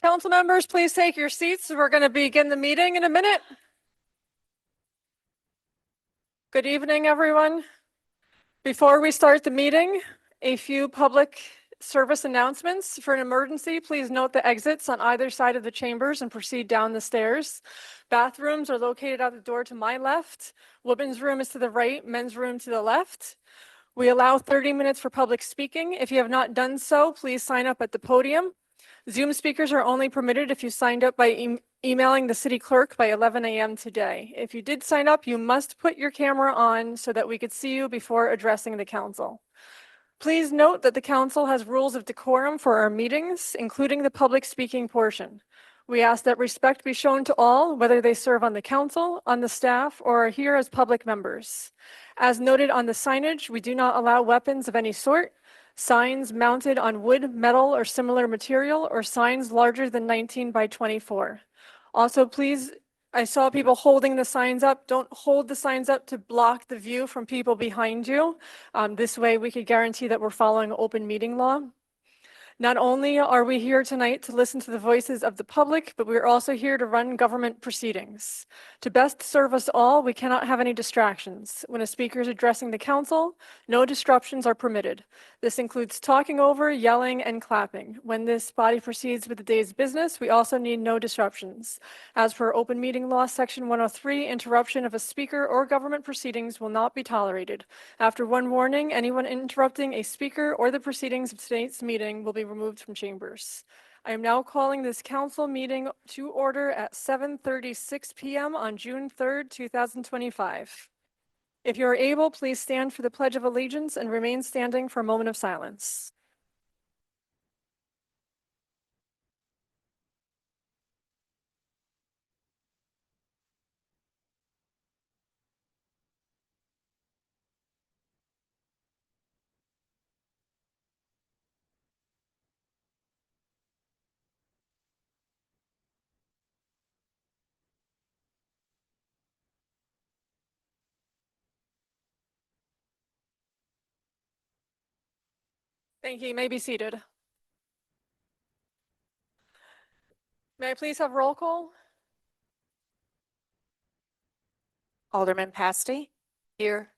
Council members, please take your seats. We're going to begin the meeting in a minute. Good evening, everyone. Before we start the meeting, a few public service announcements. For an emergency, please note the exits on either side of the chambers and proceed down the stairs. Bathrooms are located out the door to my left. Women's room is to the right, men's room to the left. We allow 30 minutes for public speaking. If you have not done so, please sign up at the podium. Zoom speakers are only permitted if you signed up by emailing the city clerk by 11 a.m. today. If you did sign up, you must put your camera on so that we could see you before addressing the council. Please note that the council has rules of decorum for our meetings, including the public speaking portion. We ask that respect be shown to all, whether they serve on the council, on the staff, or are here as public members. As noted on the signage, we do not allow weapons of any sort. Signs mounted on wood, metal, or similar material, or signs larger than 19 by 24. Also, please, I saw people holding the signs up. Don't hold the signs up to block the view from people behind you. This way we could guarantee that we're following open meeting law. Not only are we here tonight to listen to the voices of the public, but we're also here to run government proceedings. To best serve us all, we cannot have any distractions. When a speaker is addressing the council, no disruptions are permitted. This includes talking over, yelling, and clapping. When this body proceeds with the day's business, we also need no disruptions. As per open meeting law, section 103, interruption of a speaker or government proceedings will not be tolerated. After one warning, anyone interrupting a speaker or the proceedings of today's meeting will be removed from chambers. I am now calling this council meeting to order at 7:36 p.m. on June 3rd, 2025. If you are able, please stand for the Pledge of Allegiance and remain standing for a moment of silence. Thank you. You may be seated. May I please have roll call? Alderman Pasty. Here.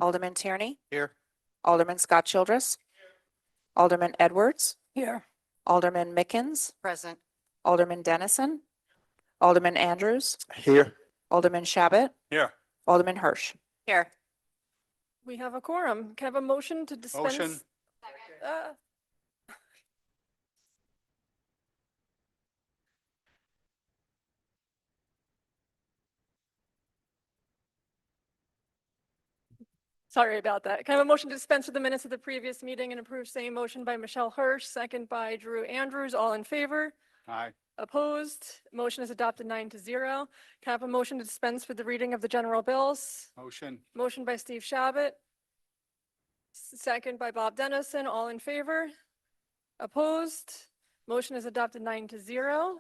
Alderman Tierney. Here. Alderman Scott Childress. Alderman Edwards. Here. Alderman Mickens. Present. Alderman Dennison. Alderman Andrews. Here. Alderman Shabbat. Here. Alderman Hirsch. Here. We have a quorum. Can I have a motion to dispense? Motion. Sorry about that. Can I have a motion to dispense with the minutes of the previous meeting and approve same motion by Michelle Hirsch, second by Drew Andrews. All in favor? Aye. Opposed? Motion is adopted 9-0. Can I have a motion to dispense with the reading of the general bills? Motion. Motion by Steve Shabbat. Second by Bob Dennison. All in favor? Opposed? Motion is adopted 9-0.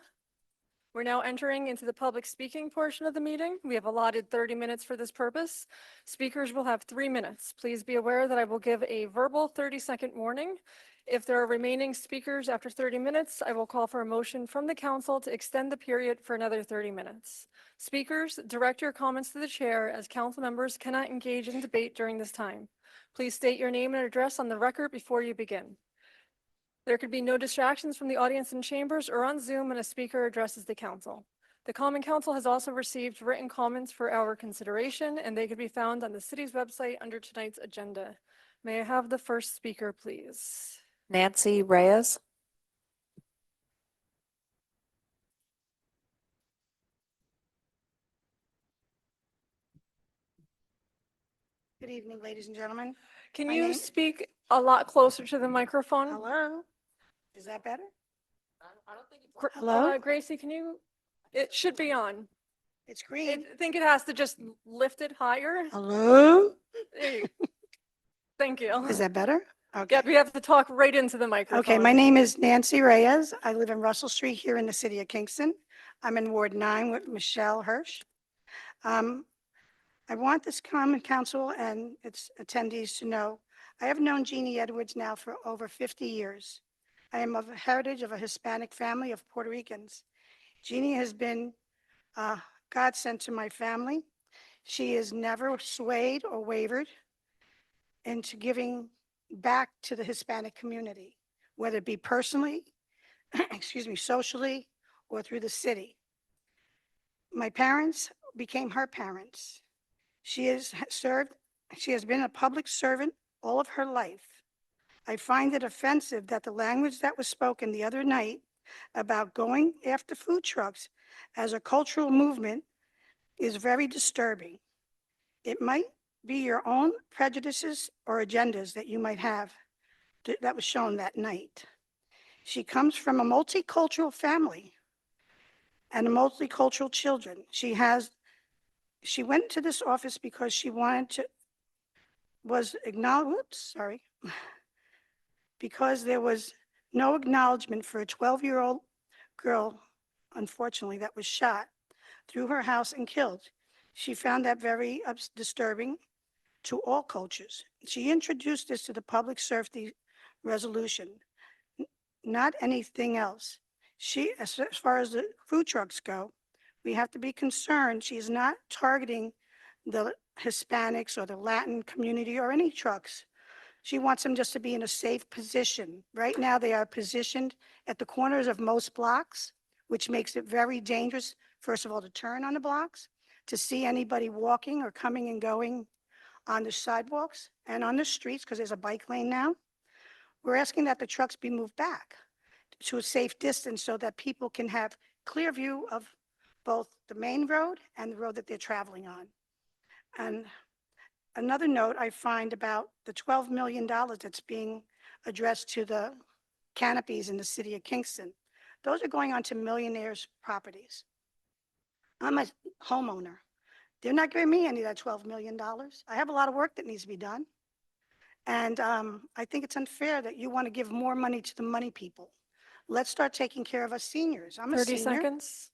We're now entering into the public speaking portion of the meeting. We have allotted 30 minutes for this purpose. Speakers will have 3 minutes. Please be aware that I will give a verbal 30-second warning. If there are remaining speakers after 30 minutes, I will call for a motion from the council to extend the period for another 30 minutes. Speakers, direct your comments to the chair, as council members cannot engage in debate during this time. Please state your name and address on the record before you begin. There could be no distractions from the audience in chambers or on Zoom when a speaker addresses the council. The Common Council has also received written comments for our consideration, and they could be found on the city's website under tonight's agenda. May I have the first speaker, please? Nancy Reyes. Good evening, ladies and gentlemen. Can My you name- speak a lot closer to the microphone? Hello? Is that better? Gr- Hello? Gracie, can you, it should be on. It's green. I think it has to just lift it higher. Hello? There you go. Thank you. Is that better? Yeah, Okay. we have to talk right into the microphone. Okay, my name is Nancy Reyes. I live in Russell Street here in the city of Kingston. I'm in Ward 9 with Michelle Hirsch. I want this Common Council and its attendees to know, I have known Jeannie Edwards now for over 50 years. I am of a heritage of a Hispanic family of Puerto Ricans. Jeannie has been a godsend to my family. She has never swayed or wavered into giving back to the Hispanic community, whether it be personally, excuse me, socially, or through the city. My parents became her parents. She has served, she has been a public servant all of her life. I find it offensive that the language that was spoken the other night about going after food trucks as a cultural movement is very disturbing. It might be your own prejudices or agendas that you might have that was shown that night. She comes from a multicultural family and multicultural children. She went to this office because she wanted to, was acknowledged, sorry, because there was no acknowledgement for a 12-year-old girl, unfortunately, that was shot through her house and killed. She found that very disturbing to all cultures. She introduced this to the public safety resolution, not anything else. As far as the food trucks go, we have to be concerned. She is not targeting the Hispanics or the Latin community or any trucks. She wants them just to be in a safe position. Right now, they are positioned at the corners of most blocks, which makes it very dangerous, first of all, to turn on the blocks, to see anybody walking or coming and going on the sidewalks and on the streets, because there's a bike lane now. We're asking that the trucks be moved back to a safe distance so that people can have clear view of both the main road and the road that they're traveling on. And another note I find about the $12 million that's being addressed to the canopies in the city of Kingston. Those are going onto millionaires' properties. I'm a homeowner. They're not giving me any of that $12 million. I have a lot of work that needs to be done. And I think it's unfair that you want to give more money to the money people. Let's start taking care of us seniors. I'm a 30 senior. seconds.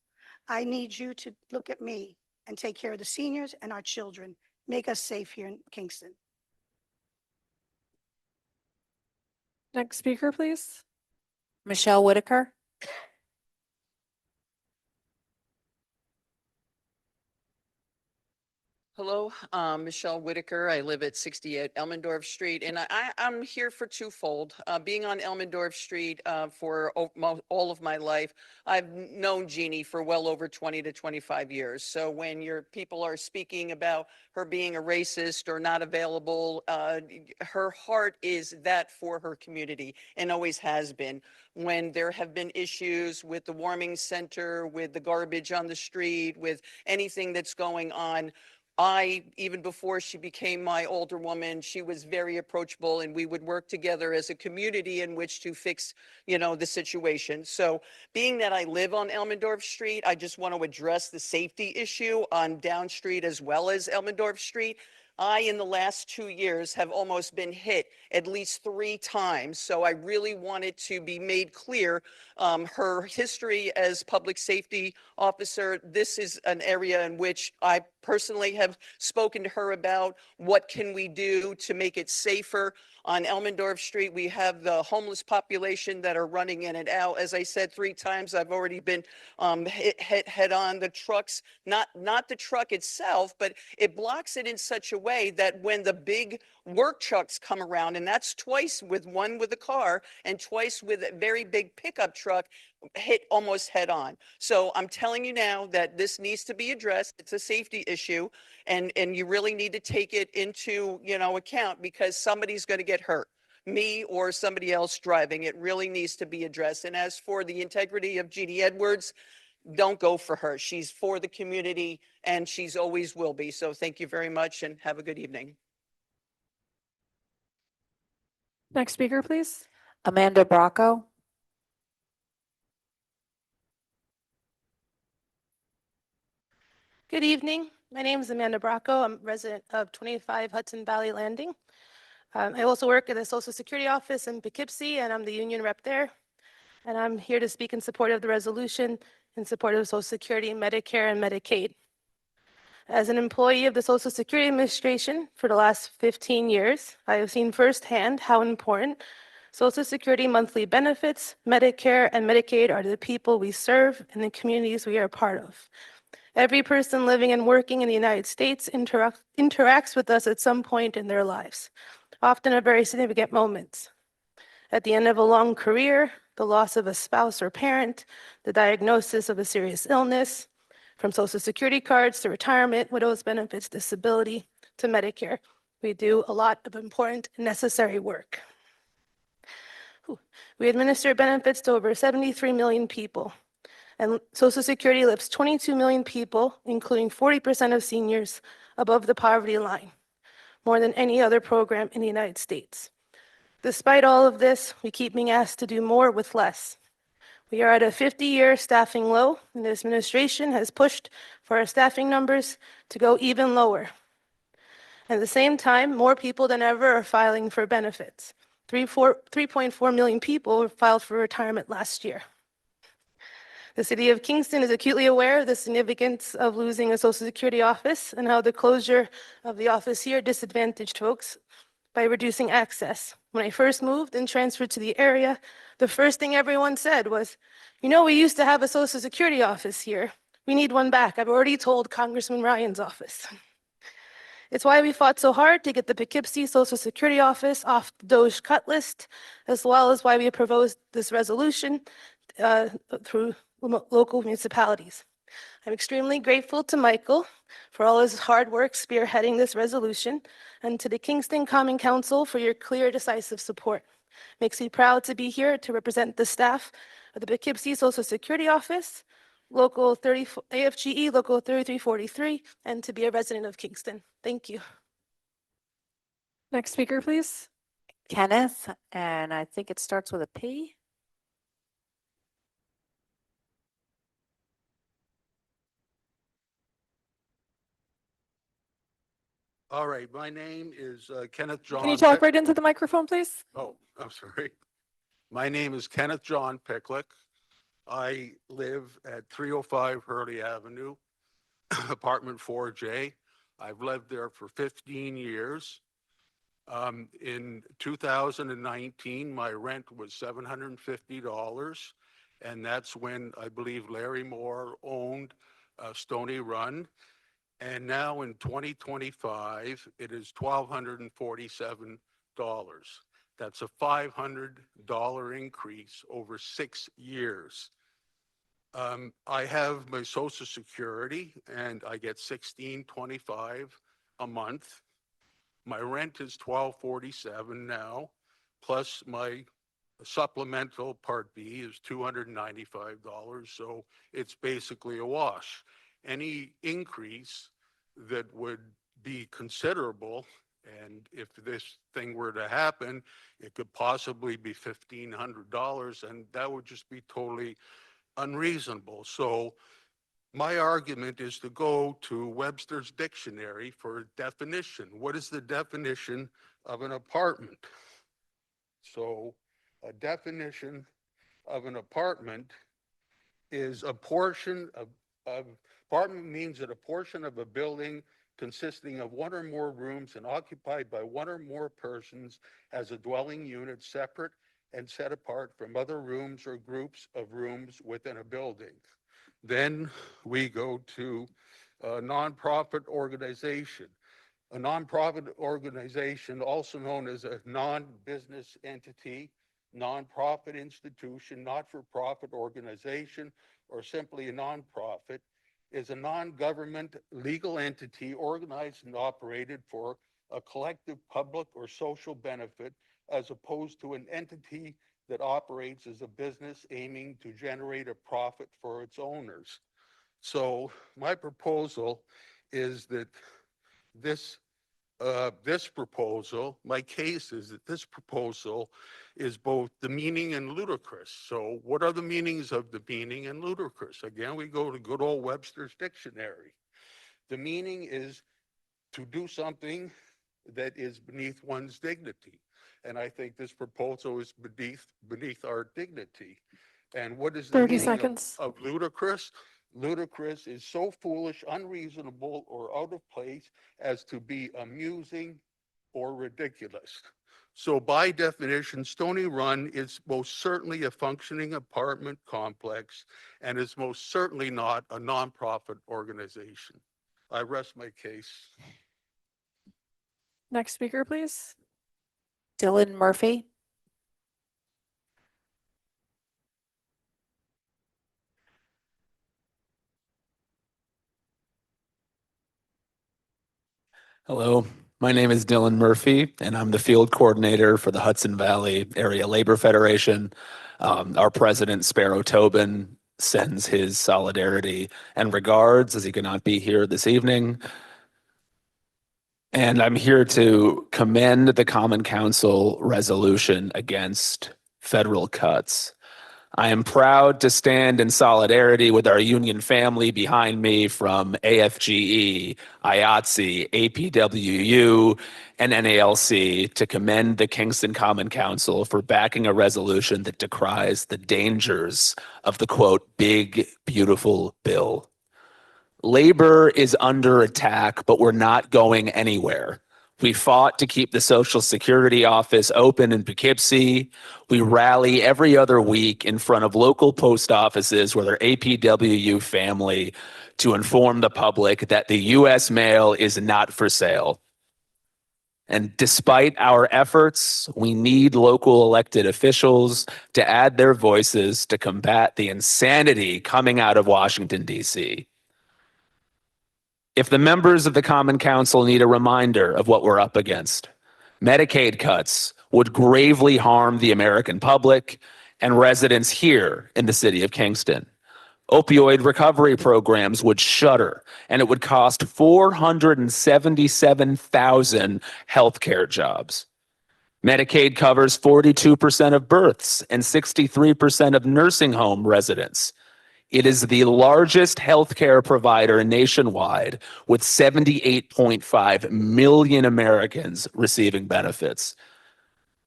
I need you to look at me and take care of the seniors and our children. Make us safe here in Kingston. Next speaker, please. Michelle Whitaker. Hello, Michelle Whitaker. I live at 68 Elmendorf Street, and I'm here for twofold. Being on Elmendorf Street for all of my life, I've known Jeannie for well over 20 to 25 years. So when your people are speaking about her being a racist or not available, her heart is that for her community and always has been. When there have been issues with the warming center, with the garbage on the street, with anything that's going on, even before she became my older woman, she was very approachable, and we would work together as a community in which to fix, the situation. So being that I live on Elmendorf Street, I just want to address the safety issue on Down Street as well as Elmendorf Street. In the last 2 years, have almost been hit at least 3 times. So I really wanted to be made clear her history as public safety officer. This is an area in which I personally have spoken to her about what can we do to make it safer. On Elmendorf Street, we have the homeless population that are running in and out. As I said 3 times, I've already been hit head on. The trucks, not the truck itself, but it blocks it in such a way that when the big work trucks come around, and that's twice, with one with a car and twice with a very big pickup truck, hit almost head on. So I'm telling you now that this needs to be addressed. It's a safety issue, and you really need to take it into, account, because somebody's going to get hurt, me or somebody else driving. It really needs to be addressed. And as for the integrity of Jeannie Edwards, don't go for her. She's for the community, and she's always will be. So thank you very much, and have a good evening. Next speaker, please. Amanda Bracco. Good evening. My name is Amanda Bracco. I'm resident of 25 Hudson Valley Landing. I also work at the Social Security office in Poughkeepsie, and I'm the union rep there. And I'm here to speak in support of the resolution in support of Social Security, Medicare, and Medicaid. As an employee of the Social Security Administration for the last 15 years, I have seen firsthand how important Social Security monthly benefits, Medicare, and Medicaid are the people we serve and the communities we are a part of. Every person living and working in the United States interacts with us at some point in their lives, often at very significant moments. At the end of a long career, the loss of a spouse or parent, the diagnosis of a serious illness, from Social Security cards to retirement, widows benefits, disability to Medicare. We do a lot of important and necessary work. We administer benefits to over 73 million people, and Social Security lifts 22 million people, including 40% of seniors, above the poverty line, more than any other program in the United States. Despite all of this, we keep being asked to do more with less. We are at a 50-year staffing low, and this administration has pushed for our staffing numbers to go even lower. At the same time, more people than ever are filing for benefits. 3.4 million people filed for retirement last year. The City of Kingston is acutely aware of the significance of losing a Social Security office and how the closure of the office here disadvantaged folks by reducing access. When I first moved and transferred to the area, the first thing everyone said was, you know, we used to have a Social Security office here. We need one back. I've already told Congressman Ryan's office. It's why we fought so hard to get the Poughkeepsie Social Security office off the DOJ cut list, as well as why we proposed this resolution through local municipalities. I'm extremely grateful to Michael for all his hard work spearheading this resolution, and to the Kingston Common Council for your clear, decisive support. Makes me proud to be here to represent the staff of the Poughkeepsie Social Security Office, Local 30, AFGE Local 3343, and to be a resident of Kingston. Thank you. Next speaker, please. Kenneth, and I think it starts with a P. All right, my name is Kenneth John. Can you talk right into the microphone, please? Oh, I'm sorry. My name is Kenneth John Picklick. I live at 305 Hurley Avenue, apartment 4J. I've lived there for 15 years. In 2019, my rent was $750, and that's when I believe Larry Moore owned Stony Run. And now in 2025, it is $1,247. That's a $500 increase over 6 years. I have my Social Security and I get $16.25 a month. My rent is $1,247 now, plus my supplemental Part B is $295. So it's basically a wash. Any increase that would be considerable, and if this thing were to happen, it could possibly be $1,500, and that would just be totally unreasonable. So my argument is to go to Webster's dictionary for a definition. What is the definition of an apartment? So a definition of an apartment is a portion of apartment means that a portion of a building consisting of one or more rooms and occupied by one or more persons as a dwelling unit, separate and set apart from other rooms or groups of rooms within a building. Then we go to a nonprofit organization. A nonprofit organization, also known as a non-business entity, nonprofit institution, not-for-profit organization, or simply a nonprofit, is a non-government legal entity organized and operated for a collective public or social benefit, as opposed to an entity that operates as a business aiming to generate a profit for its owners. So my proposal is that this proposal, my case is that this proposal is both demeaning and ludicrous. So what are the meanings of demeaning and ludicrous? Again, we go to good old Webster's dictionary. The meaning is to do something that is beneath one's dignity. And I think this proposal is beneath our dignity. And what is the 30 meaning seconds. of ludicrous? Ludicrous is so foolish, unreasonable, or out of place as to be amusing or ridiculous. So by definition, Stony Run is most certainly a functioning apartment complex and is most certainly not a nonprofit organization. I rest my case. Next speaker, please. Dylan Murphy. Hello, my name is Dylan Murphy, and I'm the field coordinator for the Hudson Valley Area Labor Federation. Our president, Sparrow Tobin, sends his solidarity and regards as he cannot be here this evening. And I'm here to commend the Common Council resolution against federal cuts. I am proud to stand in solidarity with our union family behind me from AFGE, IATSE, APWU, and NALC to commend the Kingston Common Council for backing a resolution that decries the dangers of the quote, big, beautiful bill. Labor is under attack, but we're not going anywhere. We fought to keep the Social Security office open in Poughkeepsie. We rally every other week in front of local post offices with our APWU family to inform the public that the U.S. mail is not for sale. And despite our efforts, we need local elected officials to add their voices to combat the insanity coming out of Washington, D.C. If the members of the Common Council need a reminder of what we're up against, Medicaid cuts would gravely harm the American public and residents here in the city of Kingston. Opioid recovery programs would shutter, and it would cost 477,000 healthcare jobs. Medicaid covers 42% of births and 63% of nursing home residents. It is the largest healthcare provider nationwide, with 78.5 million Americans receiving benefits.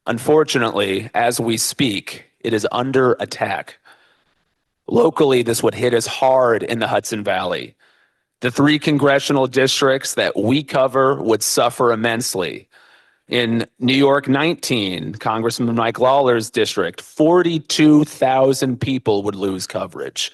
Unfortunately, as we speak, it is under attack. Locally, this would hit us hard in the Hudson Valley. The 3 congressional districts that we cover would suffer immensely. In New York 19, Congressman Mike Lawler's district, 42,000 people would lose coverage.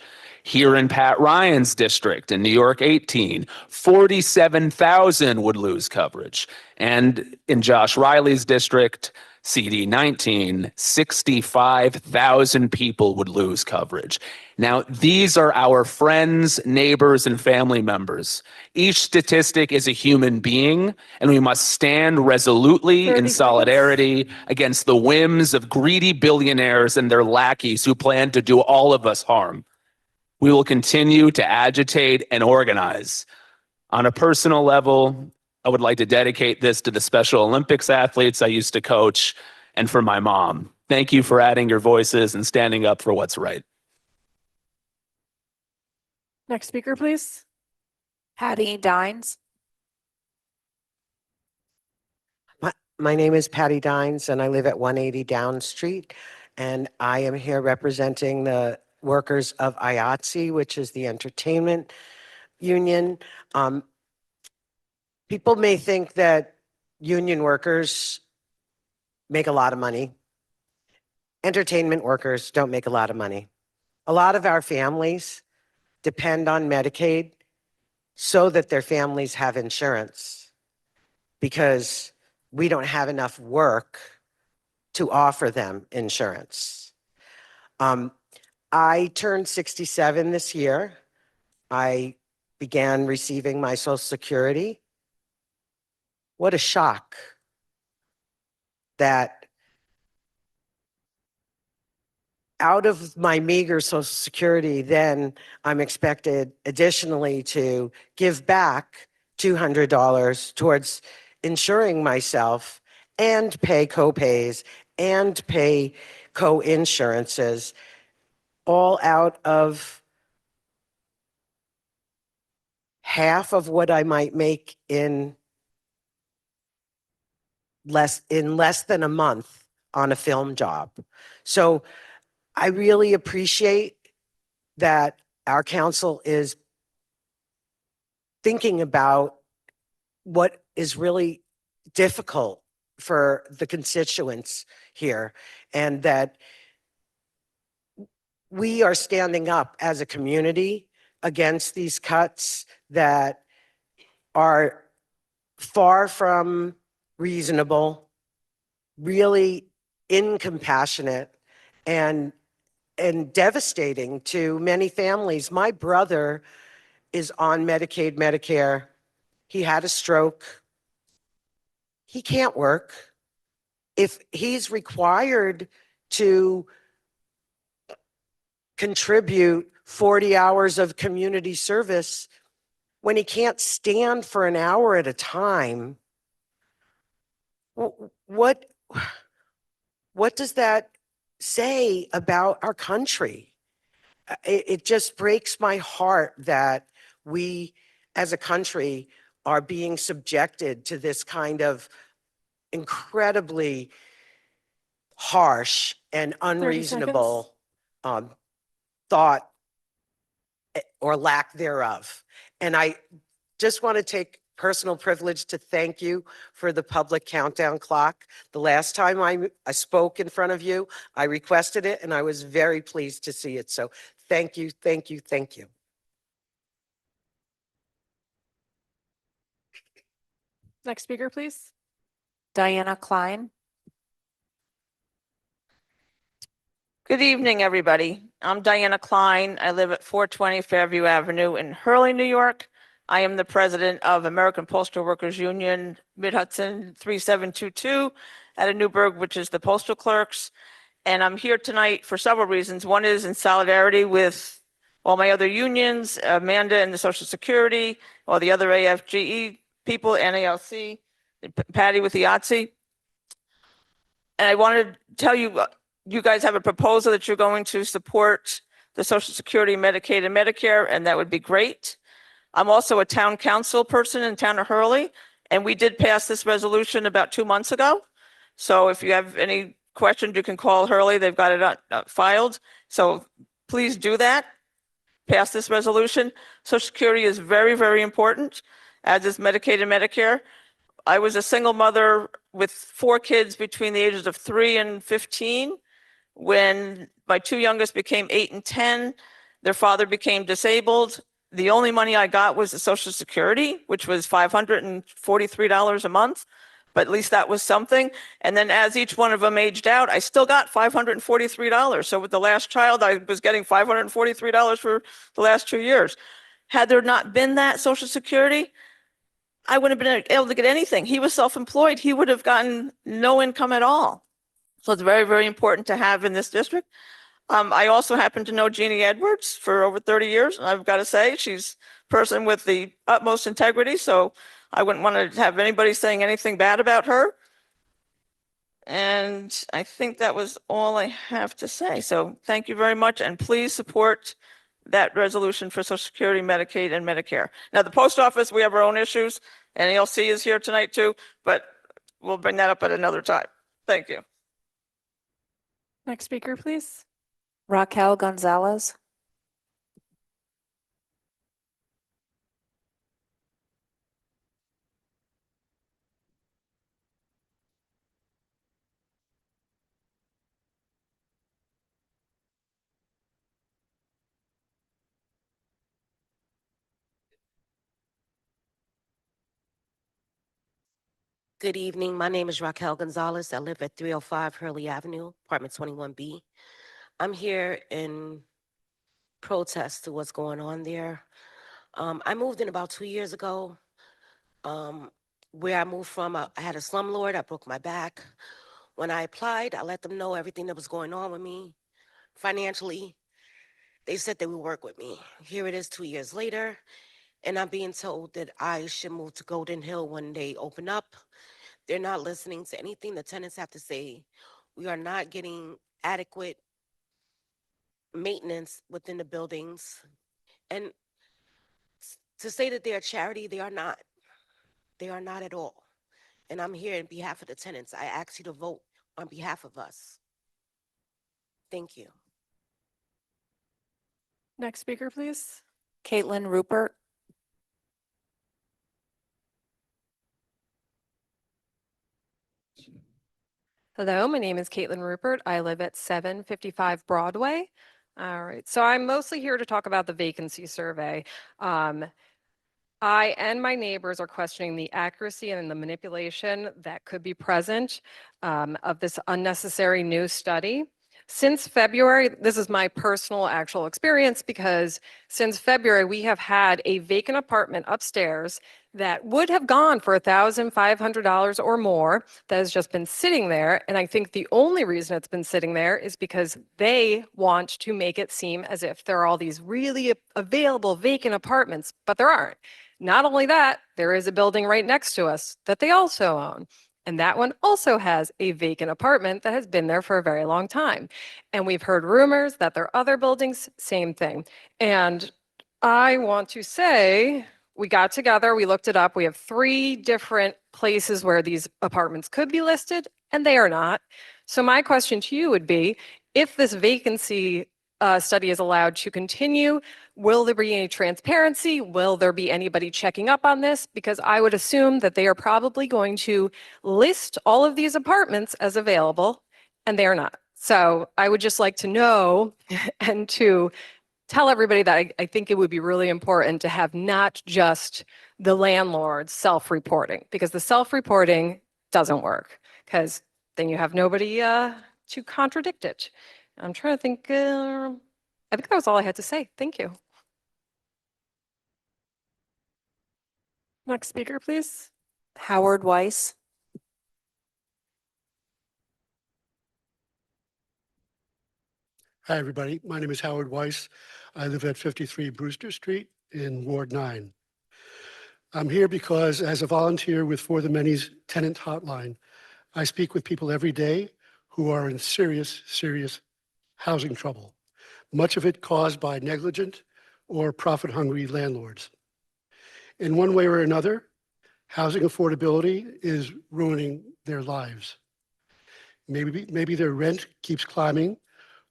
Here in Pat Ryan's district in New York 18, 47,000 would lose coverage. And in Josh Riley's district, CD 19, 65,000 people would lose coverage. Now, these are our friends, neighbors, and family members. Each statistic is a human being, and we must stand resolutely 30 in seconds. solidarity against the whims of greedy billionaires and their lackeys who plan to do all of us harm. We will continue to agitate and organize. On a personal level, I would like to dedicate this to the Special Olympics athletes I used to coach and for my mom. Thank you for adding your voices and standing up for what's right. Next speaker, please. Patty Dines. My name is Patty Dines, and I live at 180 Down Street, and I am here representing the workers of IATSE, which is the entertainment union. People may think that union workers make a lot of money. Entertainment workers don't make a lot of money. A lot of our families depend on Medicaid so that their families have insurance, because we don't have enough work to offer them insurance. I turned 67 this year. I began receiving my Social Security. What a shock that out of my meager Social Security, then I'm expected additionally to give back $200 towards insuring myself and pay co-pays and pay co-insurances, all out of half of what I might make in less than a month on a film job. So I really appreciate that our council is thinking about what is really difficult for the constituents here, and that we are standing up as a community against these cuts that are far from reasonable, really incompassionate, and devastating to many families. My brother is on Medicaid, Medicare. He had a stroke. He can't work. If he's required to contribute 40 hours of community service when he can't stand for an hour at a time, what does that say about our country? It just breaks my heart that we as a country are being subjected to this kind of incredibly harsh and unreasonable thought or lack thereof. And I just want to take personal privilege to thank you for the public countdown clock. The last time I spoke in front of you, I requested it and I was very pleased to see it. So thank you, thank you, thank you. Next speaker, please. Diana Klein. Good evening, everybody. I'm Diana Klein. I live at 420 Fairview Avenue in Hurley, New York. I am the president of American Postal Workers Union, Mid-Hudson 3722 out of Newburgh, which is the postal clerks. And I'm here tonight for several reasons. One is in solidarity with all my other unions, Amanda and the Social Security, all the other AFGE people, NALC, Patty with the IATSE. And I wanted to tell you, you guys have a proposal that you're going to support the Social Security, Medicaid, and Medicare, and that would be great. I'm also a town council person in town of Hurley, and we did pass this resolution about 2 months ago. So if you have any questions, you can call Hurley. They've got it filed. So please do that. Pass this resolution. Social Security is very, very important, as is Medicaid and Medicare. I was a single mother with 4 kids between the ages of 3 and 15. When my 2 youngest became 8 and 10, their father became disabled. The only money I got was the Social Security, which was $543 a month, but at least that was something. And then as each one of them aged out, I still got $543. So with the last child, I was getting $543 for the last 2 years. Had there not been that Social Security, I wouldn't have been able to get anything. He was self-employed. He would have gotten no income at all. So it's very, very important to have in this district. I also happen to know Jeannie Edwards for over 30 years. And I've got to say, she's a person with the utmost integrity. So I wouldn't want to have anybody saying anything bad about her. And I think that was all I have to say. So thank you very much. And please support that resolution for Social Security, Medicaid, and Medicare. Now, the post office, we have our own issues. And NALC is here tonight too, but we'll bring that up at another time. Thank you. Next speaker, please. Raquel Gonzalez. Good evening. My name is Raquel Gonzalez. I live at 305 Hurley Avenue, apartment 21B. I'm here in protest to what's going on there. I moved in about 2 years ago. Where I moved from, I had a slumlord. I broke my back. When I applied, I let them know everything that was going on with me financially. They said they would work with me. Here it is 2 years later, and I'm being told that I should move to Golden Hill when they open up. They're not listening to anything the tenants have to say. We are not getting adequate maintenance within the buildings. And to say that they're a charity, they are not. They are not at all. And I'm here on behalf of the tenants. I ask you to vote on behalf of us. Thank you. Next speaker, please. Caitlin Rupert. Hello, my name is Caitlin Rupert. I live at 755 Broadway. All right, so I'm mostly here to talk about the vacancy survey. I and my neighbors are questioning the accuracy and the manipulation that could be present of this unnecessary new study. Since February, this is my personal actual experience because since February, we have had a vacant apartment upstairs that would have gone for $1,500 or more that has just been sitting there. And I think the only reason it's been sitting there is because they want to make it seem as if there are all these really available vacant apartments, but there aren't. Not only that, there is a building right next to us that they also own. And that one also has a vacant apartment that has been there for a very long time. And we've heard rumors that there are other buildings, same thing. And I want to say, we got together, we looked it up. We have 3 different places where these apartments could be listed, and they are not. So my question to you would be, if this vacancy study is allowed to continue, will there be any transparency? Will there be anybody checking up on this? Because I would assume that they are probably going to list all of these apartments as available, and they are not. So I would just like to know and to tell everybody that I think it would be really important to have not just the landlords self-reporting, because the self-reporting doesn't work, because then you have nobody to contradict it. I'm trying to think, I think that was all I had to say. Thank you. Next speaker, please. Howard Weiss. Hi, everybody. My name is Howard Weiss. I live at 53 Brewster Street in Ward 9. I'm here because as a volunteer with For the Many's tenant hotline, I speak with people every day who are in serious, serious housing trouble, much of it caused by negligent or profit-hungry landlords. In one way or another, housing affordability is ruining their lives. Maybe their rent keeps climbing,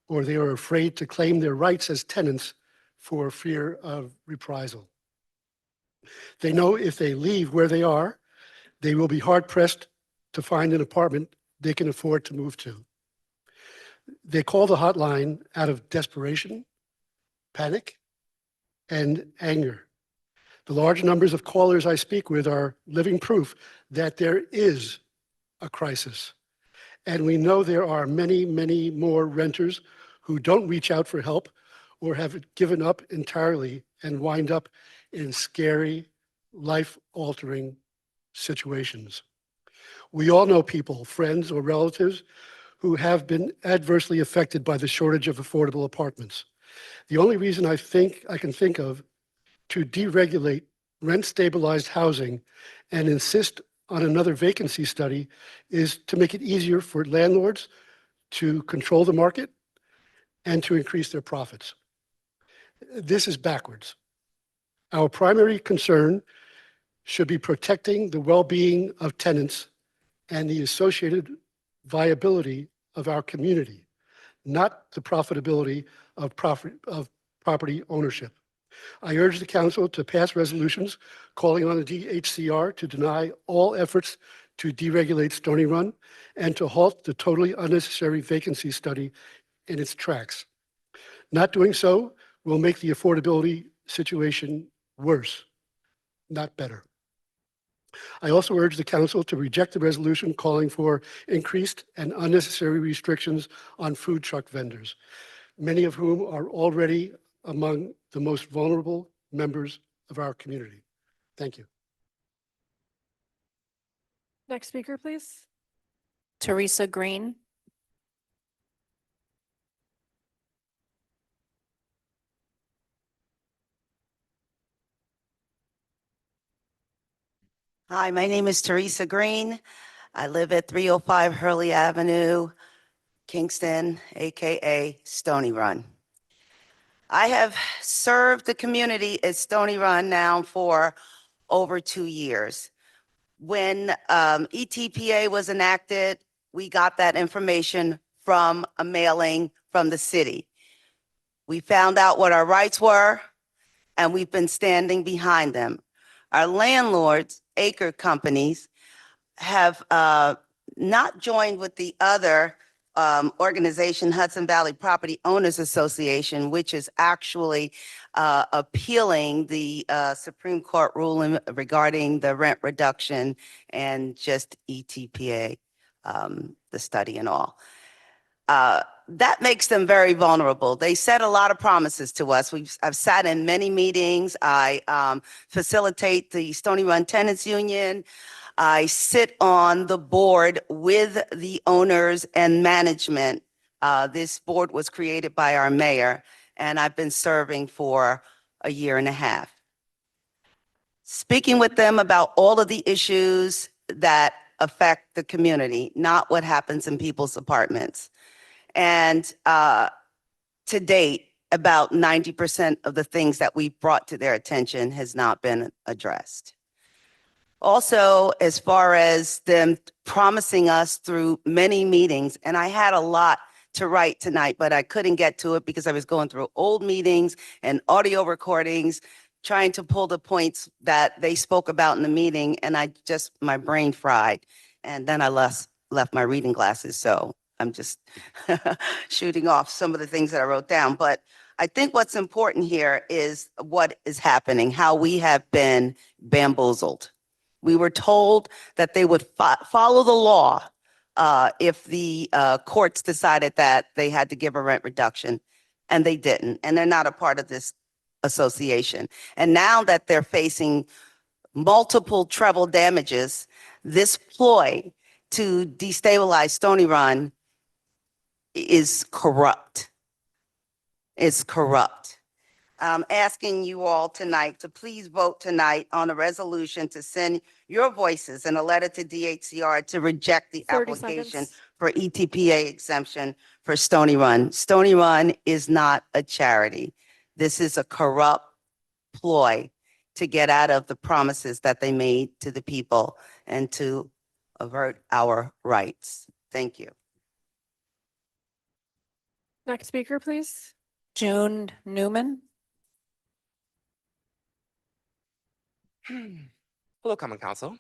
or they are afraid to claim their rights as tenants for fear of reprisal. They know if they leave where they are, they will be hard-pressed to find an apartment they can afford to move to. They call the hotline out of desperation, panic, and anger. The large numbers of callers I speak with are living proof that there is a crisis. And we know there are many, many more renters who don't reach out for help or have given up entirely and wind up in scary, life-altering situations. We all know people, friends or relatives, who have been adversely affected by the shortage of affordable apartments. The only reason I can think of to deregulate rent-stabilized housing and insist on another vacancy study is to make it easier for landlords to control the market and to increase their profits. This is backwards. Our primary concern should be protecting the well-being of tenants and the associated viability of our community, not the profitability of property ownership. I urge the council to pass resolutions calling on the DHCR to deny all efforts to deregulate Stony Run and to halt the totally unnecessary vacancy study in its tracks. Not doing so will make the affordability situation worse, not better. I also urge the council to reject the resolution calling for increased and unnecessary restrictions on food truck vendors, many of whom are already among the most vulnerable members of our community. Thank you. Next speaker, please. Teresa Green. Hi, my name is Teresa Green. I live at 305 Hurley Avenue, Kingston, AKA Stony Run. I have served the community at Stony Run now for over 2 years. When ETPA was enacted, we got that information from a mailing from the city. We found out what our rights were, and we've been standing behind them. Our landlords, acre companies, have not joined with the other organization, Hudson Valley Property Owners Association, which is actually appealing the Supreme Court ruling regarding the rent reduction and just ETPA, the study and all. That makes them very vulnerable. They said a lot of promises to us. I've sat in many meetings. I facilitate the Stony Run Tenants Union. I sit on the board with the owners and management. This board was created by our mayor, and I've been serving for a year and a half. Speaking with them about all of the issues that affect the community, not what happens in people's apartments. And to date, about 90% of the things that we've brought to their attention has not been addressed. Also, as far as them promising us through many meetings, and I had a lot to write tonight, but I couldn't get to it because I was going through old meetings and audio recordings, trying to pull the points that they spoke about in the meeting, and my brain fried. And then I left my reading glasses, so I'm just shooting off some of the things that I wrote down. But I think what's important here is what is happening, how we have been bamboozled. We were told that they would follow the law if the courts decided that they had to give a rent reduction, and they didn't. And they're not a part of this association. And now that they're facing multiple treble damages, this ploy to destabilize Stony Run is corrupt. It's corrupt. I'm asking you all tonight to please vote tonight on a resolution to send your voices in a letter to DHCR to reject the 30 application seconds. for ETPA exemption for Stony Run. Stony Run is not a charity. This is a corrupt ploy to get out of the promises that they made to the people and to avert our rights. Thank you. Next speaker, please. June Newman. Hello, Common Council.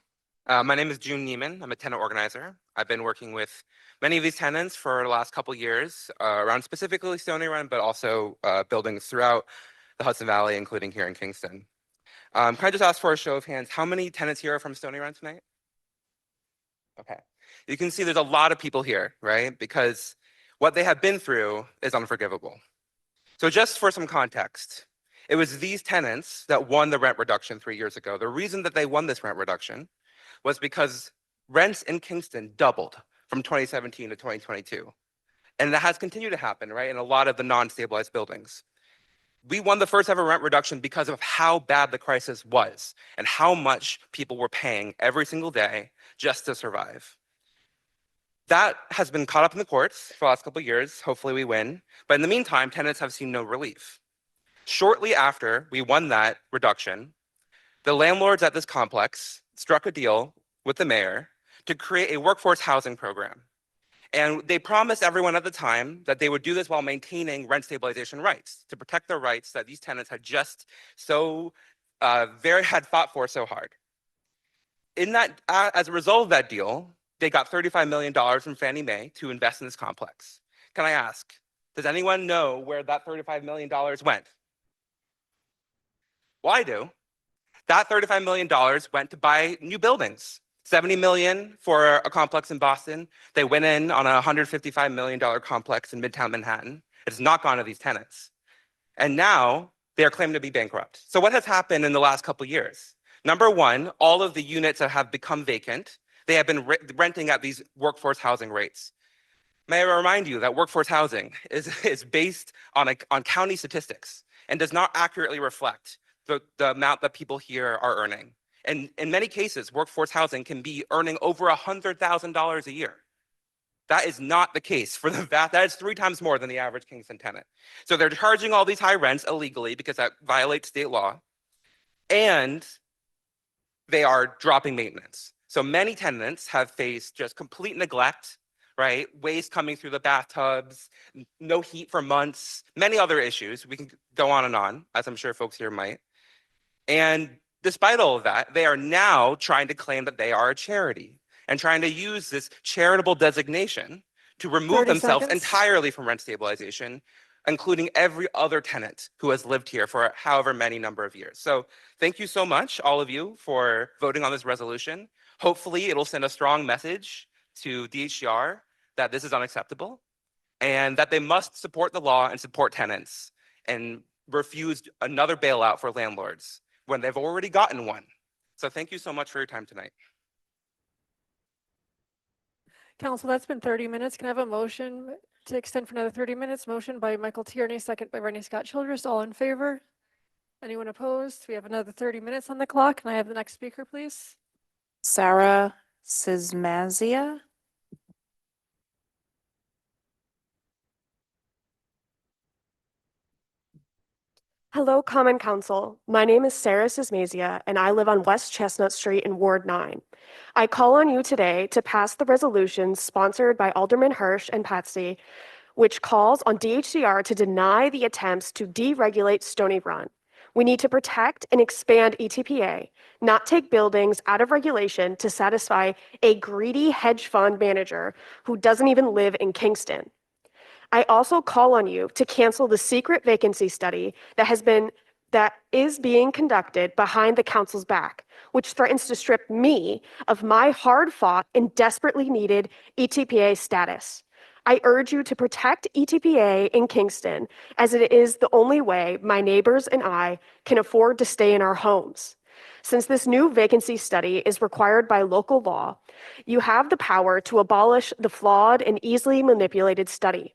My name is June Neiman. I'm a tenant organizer. I've been working with many of these tenants for the last couple years, around specifically Stony Run, but also buildings throughout the Hudson Valley, including here in Kingston. Can I just ask for a show of hands, how many tenants here are from Stony Run tonight? Okay. You can see there's a lot of people here, right? Because what they have been through is unforgivable. So just for some context, it was these tenants that won the rent reduction 3 years ago. The reason that they won this rent reduction was because rents in Kingston doubled from 2017 to 2022. And that has continued to happen, right, in a lot of the non-stabilized buildings. We won the first ever rent reduction because of how bad the crisis was and how much people were paying every single day just to survive. That has been caught up in the courts for the last couple of years. Hopefully we win. But in the meantime, tenants have seen no relief. Shortly after we won that reduction, the landlords at this complex struck a deal with the mayor to create a workforce housing program. And they promised everyone at the time that they would do this while maintaining rent stabilization rights to protect the rights that these tenants had just had fought for so hard. In that, as a result of that deal, they got $35 million from Fannie Mae to invest in this complex. Can I ask, does anyone know where that $35 million went? Well, I do. That $35 million went to buy new buildings. $70 million for a complex in Boston. They went in on a $155 million complex in Midtown Manhattan. It has not gone to these tenants. And now they are claiming to be bankrupt. So what has happened in the last couple of years? Number one, all of the units that have become vacant, they have been renting at these workforce housing rates. May I remind you that workforce housing is based on county statistics and does not accurately reflect the amount that people here are earning. And in many cases, workforce housing can be earning over $100,000 a year. That is not the case for that is 3 times more than the average Kingston tenant. So they're charging all these high rents illegally because that violates state law. And they are dropping maintenance. So many tenants have faced just complete neglect, right? Waste coming through the bathtubs, no heat for months, many other issues. We can go on, as I'm sure folks here might. And despite all of that, they are now trying to claim that they are a charity. and trying to use this charitable designation to remove 30 themselves seconds. entirely from rent stabilization, including every other tenant who has lived here for however many number of years. So thank you so much, all of you, for voting on this resolution. Hopefully, it'll send a strong message to DHCR that this is unacceptable and that they must support the law and support tenants and refuse another bailout for landlords when they've already gotten one. So thank you so much for your time tonight. Council, that's been 30 minutes. Can I have a motion to extend for another 30 minutes? Motion by Michael Tierney, second by Rennie Scott Childress. All in favor? Anyone opposed? We have another 30 minutes on the clock. Can I have the next speaker, please? Sarah Sismazia. Hello, Common Council. My name is Sarah Sismazia, and I live on West Chestnut Street in Ward 9. I call on you today to pass the resolution sponsored by Alderman Hirsch and Patsy, which calls on DHCR to deny the attempts to deregulate Stony Run. We need to protect and expand ETPA, not take buildings out of regulation to satisfy a greedy hedge fund manager who doesn't even live in Kingston. I also call on you to cancel the secret vacancy study that is being conducted behind the council's back, which threatens to strip me of my hard-fought and desperately needed ETPA status. I urge you to protect ETPA in Kingston, as it is the only way my neighbors and I can afford to stay in our homes. Since this new vacancy study is required by local law, you have the power to abolish the flawed and easily manipulated study.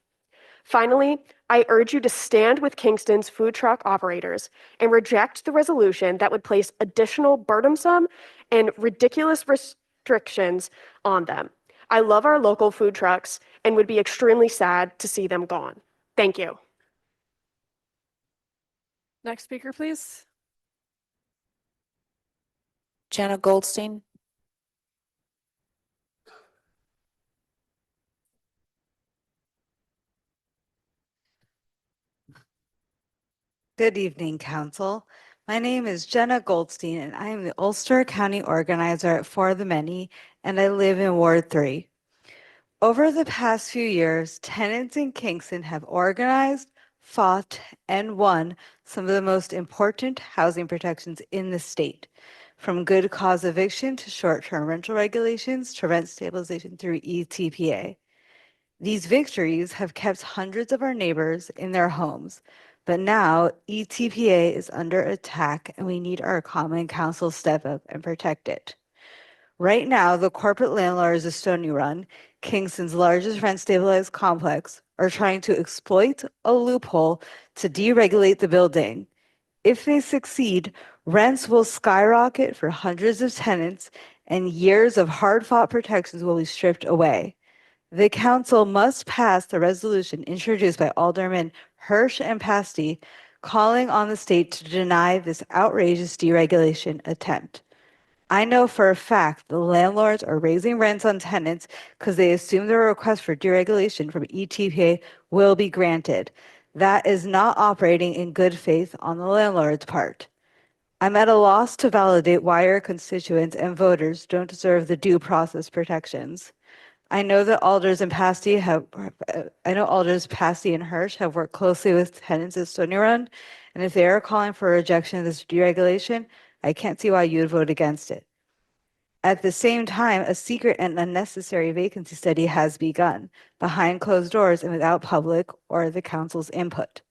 Finally, I urge you to stand with Kingston's food truck operators and reject the resolution that would place additional burdensome and ridiculous restrictions on them. I love our local food trucks and would be extremely sad to see them gone. Thank you. Next speaker, please. Jenna Goldstein. Good evening, Council. My name is Jenna Goldstein, and I am the Ulster County Organizer For the Many, and I live in Ward 3. Over the past few years, tenants in Kingston have organized, fought, and won some of the most important housing protections in the state, from good cause eviction to short-term rental regulations to rent stabilization through ETPA. These victories have kept hundreds of our neighbors in their homes, but now ETPA is under attack and we need our Common Council step up and protect it. Right now, the corporate landlords of Stony Run, Kingston's largest rent stabilized complex, are trying to exploit a loophole to deregulate the building. If they succeed, rents will skyrocket for hundreds of tenants and years of hard-fought protections will be stripped away. The council must pass the resolution introduced by Alderman Hirsch and Pasty, calling on the state to deny this outrageous deregulation attempt. I know for a fact the landlords are raising rents on tenants because they assume their request for deregulation from ETPA will be granted. That is not operating in good faith on the landlord's part. I'm at a loss to validate why our constituents and voters don't deserve the due process protections. I know that Alders Pasty and Hirsch have worked closely with tenants at Stony Run, and if they are calling for a rejection of this deregulation, I can't see why you would vote against it. At the same time, a secret and unnecessary vacancy study has begun, behind closed doors and without public or the council's input.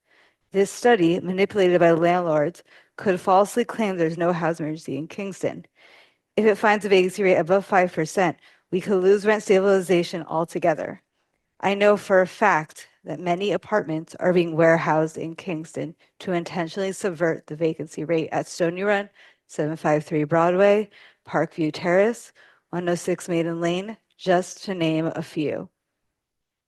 This study, manipulated by landlords, could falsely claim there's no housing emergency in Kingston. If it finds a vacancy rate above 5%, we could lose rent stabilization altogether. I know for a fact that many apartments are being warehoused in Kingston to intentionally subvert the vacancy rate at Stony Run, 753 Broadway, Parkview Terrace, 106 Maiden Lane, just to name a few.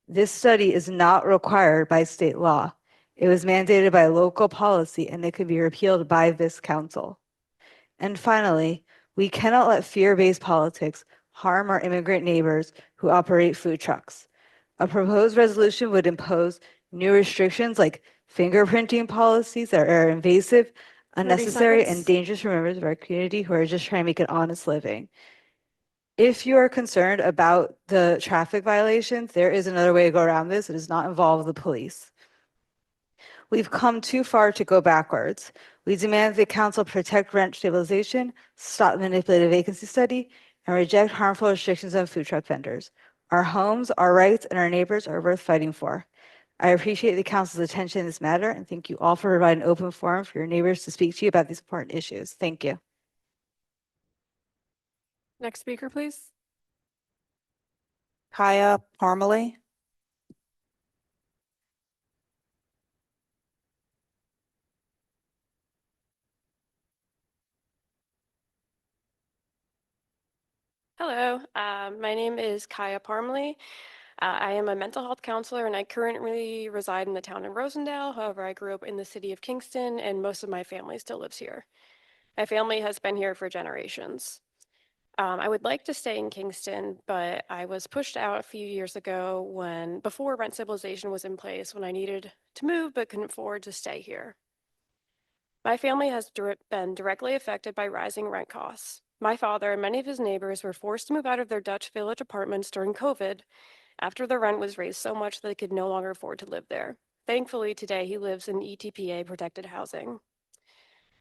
This study is not required by state law. It was mandated by local policy and it could be repealed by this council. And finally, we cannot let fear-based politics harm our immigrant neighbors who operate food trucks. A proposed resolution would impose new restrictions like fingerprinting policies that are invasive, unnecessary, and dangerous for members of our community who are just trying to make an honest living. If you are concerned about the traffic violations, there is another way to go around this. It does not involve the police. We've come too far to go backwards. We demand the council protect rent stabilization, stop manipulative vacancy study, and reject harmful restrictions on food truck vendors. Our homes, our rights, and our neighbors are worth fighting for. I appreciate the council's attention in this matter, and thank you all for providing an open forum for your neighbors to speak to you about these important issues. Thank you. Next speaker, please. Kaya Parmalee. Hello, my name is Kaya Parmalee. I am a mental health counselor and I currently reside in the town of Rosendale. However, I grew up in the city of Kingston and most of my family still lives here. My family has been here for generations. I would like to stay in Kingston, but I was pushed out a few years ago before rent stabilization was in place, when I needed to move but couldn't afford to stay here. My family has been directly affected by rising rent costs. My father and many of his neighbors were forced to move out of their Dutch Village apartments during COVID after the rent was raised so much that they could no longer afford to live there. Thankfully, today he lives in ETPA protected housing.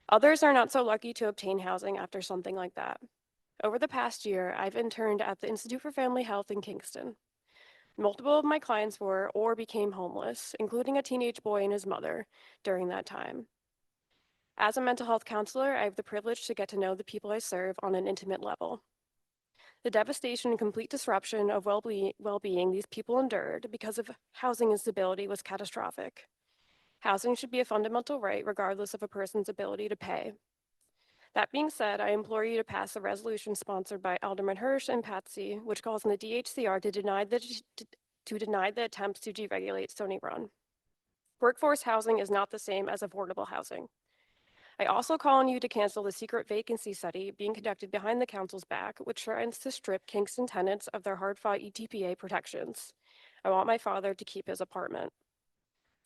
Others are not so lucky to obtain housing after something like that. Over the past year, I've interned at the Institute for Family Health in Kingston. Multiple of my clients were or became homeless, including a teenage boy and his mother, during that time. As a mental health counselor, I have the privilege to get to know the people I serve on an intimate level. The devastation and complete disruption of well-being these people endured because of housing instability was catastrophic. Housing should be a fundamental right regardless of a person's ability to pay. That being said, I implore you to pass a resolution sponsored by Alderman Hirsch and Patsy, which calls on the DHCR to deny the attempts to deregulate Stony Run. Workforce housing is not the same as affordable housing. I also call on you to cancel the secret vacancy study being conducted behind the council's back, which threatens to strip Kingston tenants of their hard-fought ETPA protections. I want my father to keep his apartment.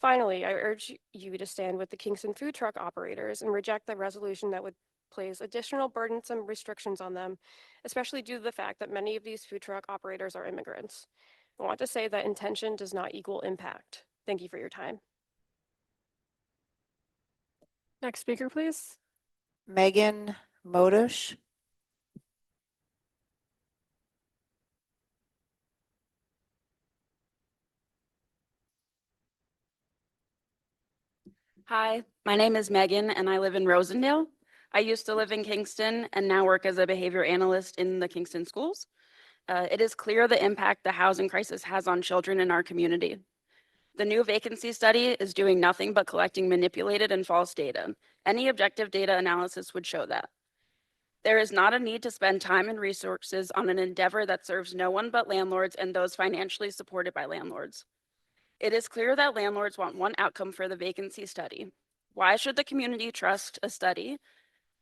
Finally, I urge you to stand with the Kingston food truck operators and reject the resolution that would place additional burdensome restrictions on them, especially due to the fact that many of these food truck operators are immigrants. I want to say that intention does not equal impact. Thank you for your time. Next speaker, please. Megan Modish. Hi, my name is Megan and I live in Rosendale. I used to live in Kingston and now work as a behavior analyst in the Kingston schools. It is clear the impact the housing crisis has on children in our community. The new vacancy study is doing nothing but collecting manipulated and false data. Any objective data analysis would show that. There is not a need to spend time and resources on an endeavor that serves no one but landlords and those financially supported by landlords. It is clear that landlords want one outcome for the vacancy study. Why should the community trust a study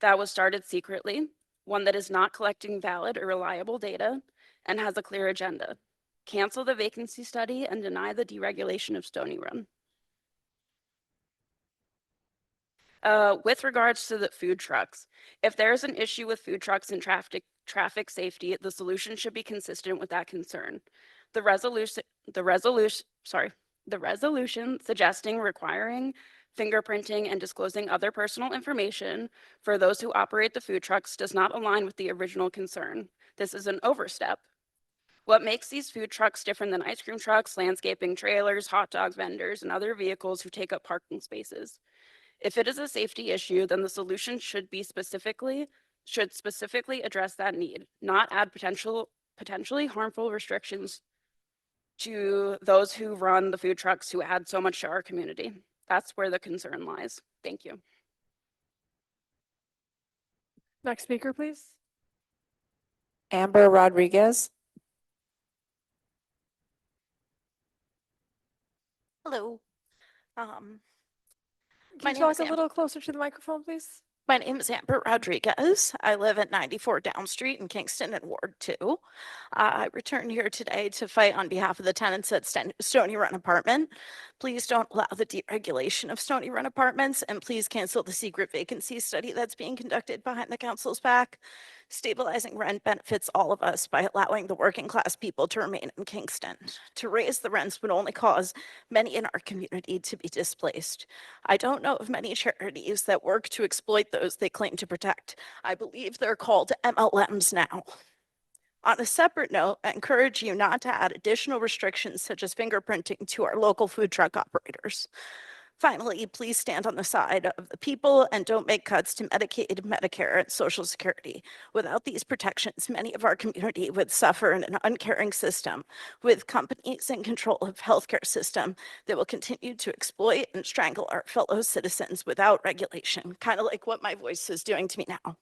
that was started secretly, one that is not collecting valid or reliable data, and has a clear agenda? Cancel the vacancy study and deny the deregulation of Stony Run. With regards to the food trucks, if there's an issue with food trucks and traffic safety, the solution should be consistent with that concern. The resolution suggesting requiring fingerprinting and disclosing other personal information for those who operate the food trucks does not align with the original concern. This is an overstep. What makes these food trucks different than ice cream trucks, landscaping trailers, hot dog vendors, and other vehicles who take up parking spaces? If it is a safety issue, then the solution should specifically address that need, not add potentially harmful restrictions to those who run the food trucks who add so much to our community. That's where the concern lies. Thank you. Next speaker, please. Amber Rodriguez. Hello. Can My you name is talk a little closer to the microphone, please? My name is Amber Rodriguez. I live at 94 Down Street in Kingston in Ward 2. I returned here today to fight on behalf of the tenants at Stony Run Apartment. Please don't allow the deregulation of Stony Run Apartments, and please cancel the secret vacancy study that's being conducted behind the council's back. Stabilizing rent benefits all of us by allowing the working class people to remain in Kingston. To raise the rents would only cause many in our community to be displaced. I don't know of many charities that work to exploit those they claim to protect. I believe they're called MLMs now. On a separate note, I encourage you not to add additional restrictions such as fingerprinting to our local food truck operators. Finally, please stand on the side of the people and don't make cuts to Medicaid, Medicare, and Social Security. Without these protections, many of our community would suffer in an uncaring system with companies in control of healthcare system that will continue to exploit and strangle our fellow citizens without regulation, kind of like what my voice is doing to me now.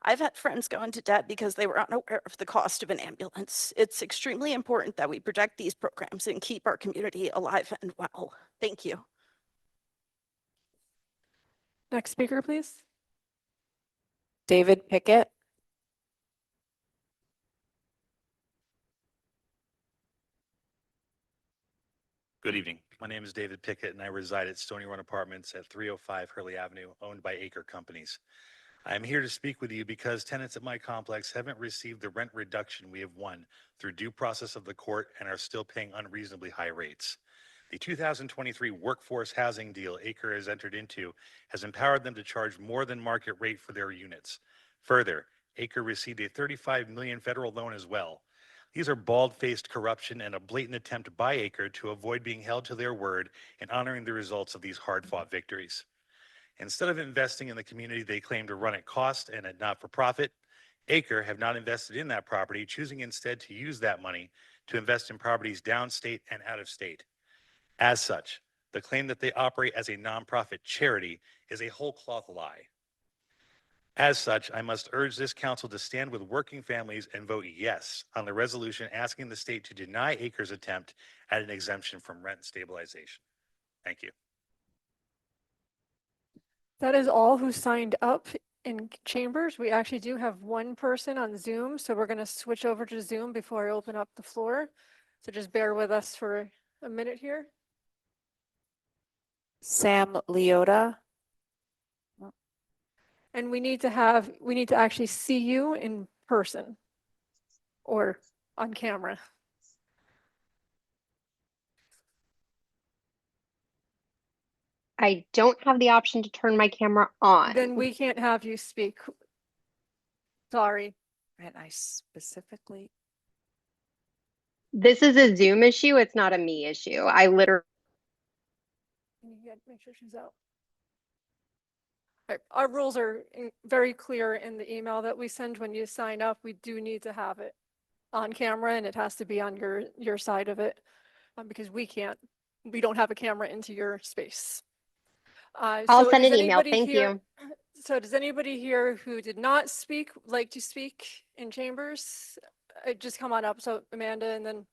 I've had friends go into debt because they were unaware of the cost of an ambulance. It's extremely important that we protect these programs and keep our community alive and well. Thank you. Next speaker, please. David Pickett. Good evening. My name is David Pickett and I reside at Stony Run Apartments at 305 Hurley Avenue, owned by Acre Companies. I'm here to speak with you because tenants at my complex haven't received the rent reduction we have won through due process of the court and are still paying unreasonably high rates. The 2023 workforce housing deal Acre has entered into has empowered them to charge more than market rate for their units. Further, Acre received a $35 million federal loan as well. These are bald-faced corruption and a blatant attempt by Acre to avoid being held to their word and honoring the results of these hard-fought victories. Instead of investing in the community they claim to run at cost and at not-for-profit, Acre have not invested in that property, choosing instead to use that money to invest in properties downstate and out of state. As such, the claim that they operate as a nonprofit charity is a whole cloth lie. As such, I must urge this council to stand with working families and vote yes on the resolution asking the state to deny Acre's attempt at an exemption from rent stabilization. Thank you. That is all who signed up in chambers. We actually do have one person on Zoom, so we're going to switch over to Zoom before I open up the floor. So just bear with us for a minute here. Sam Leota. And we need to actually see you in person or on camera. I don't have the option to turn my camera on. Then we can't have you speak. Sorry. And I specifically. This is a Zoom issue. It's not a me issue. I literally. Make sure she's out. Our rules are very clear in the email that we send when you sign up. We do need to have it on camera and it has to be on your side of it because we don't have a camera into your space. I'll send an email. Thank you. So does anybody here who did not speak like to speak in chambers? Just come on up. So Amanda, and then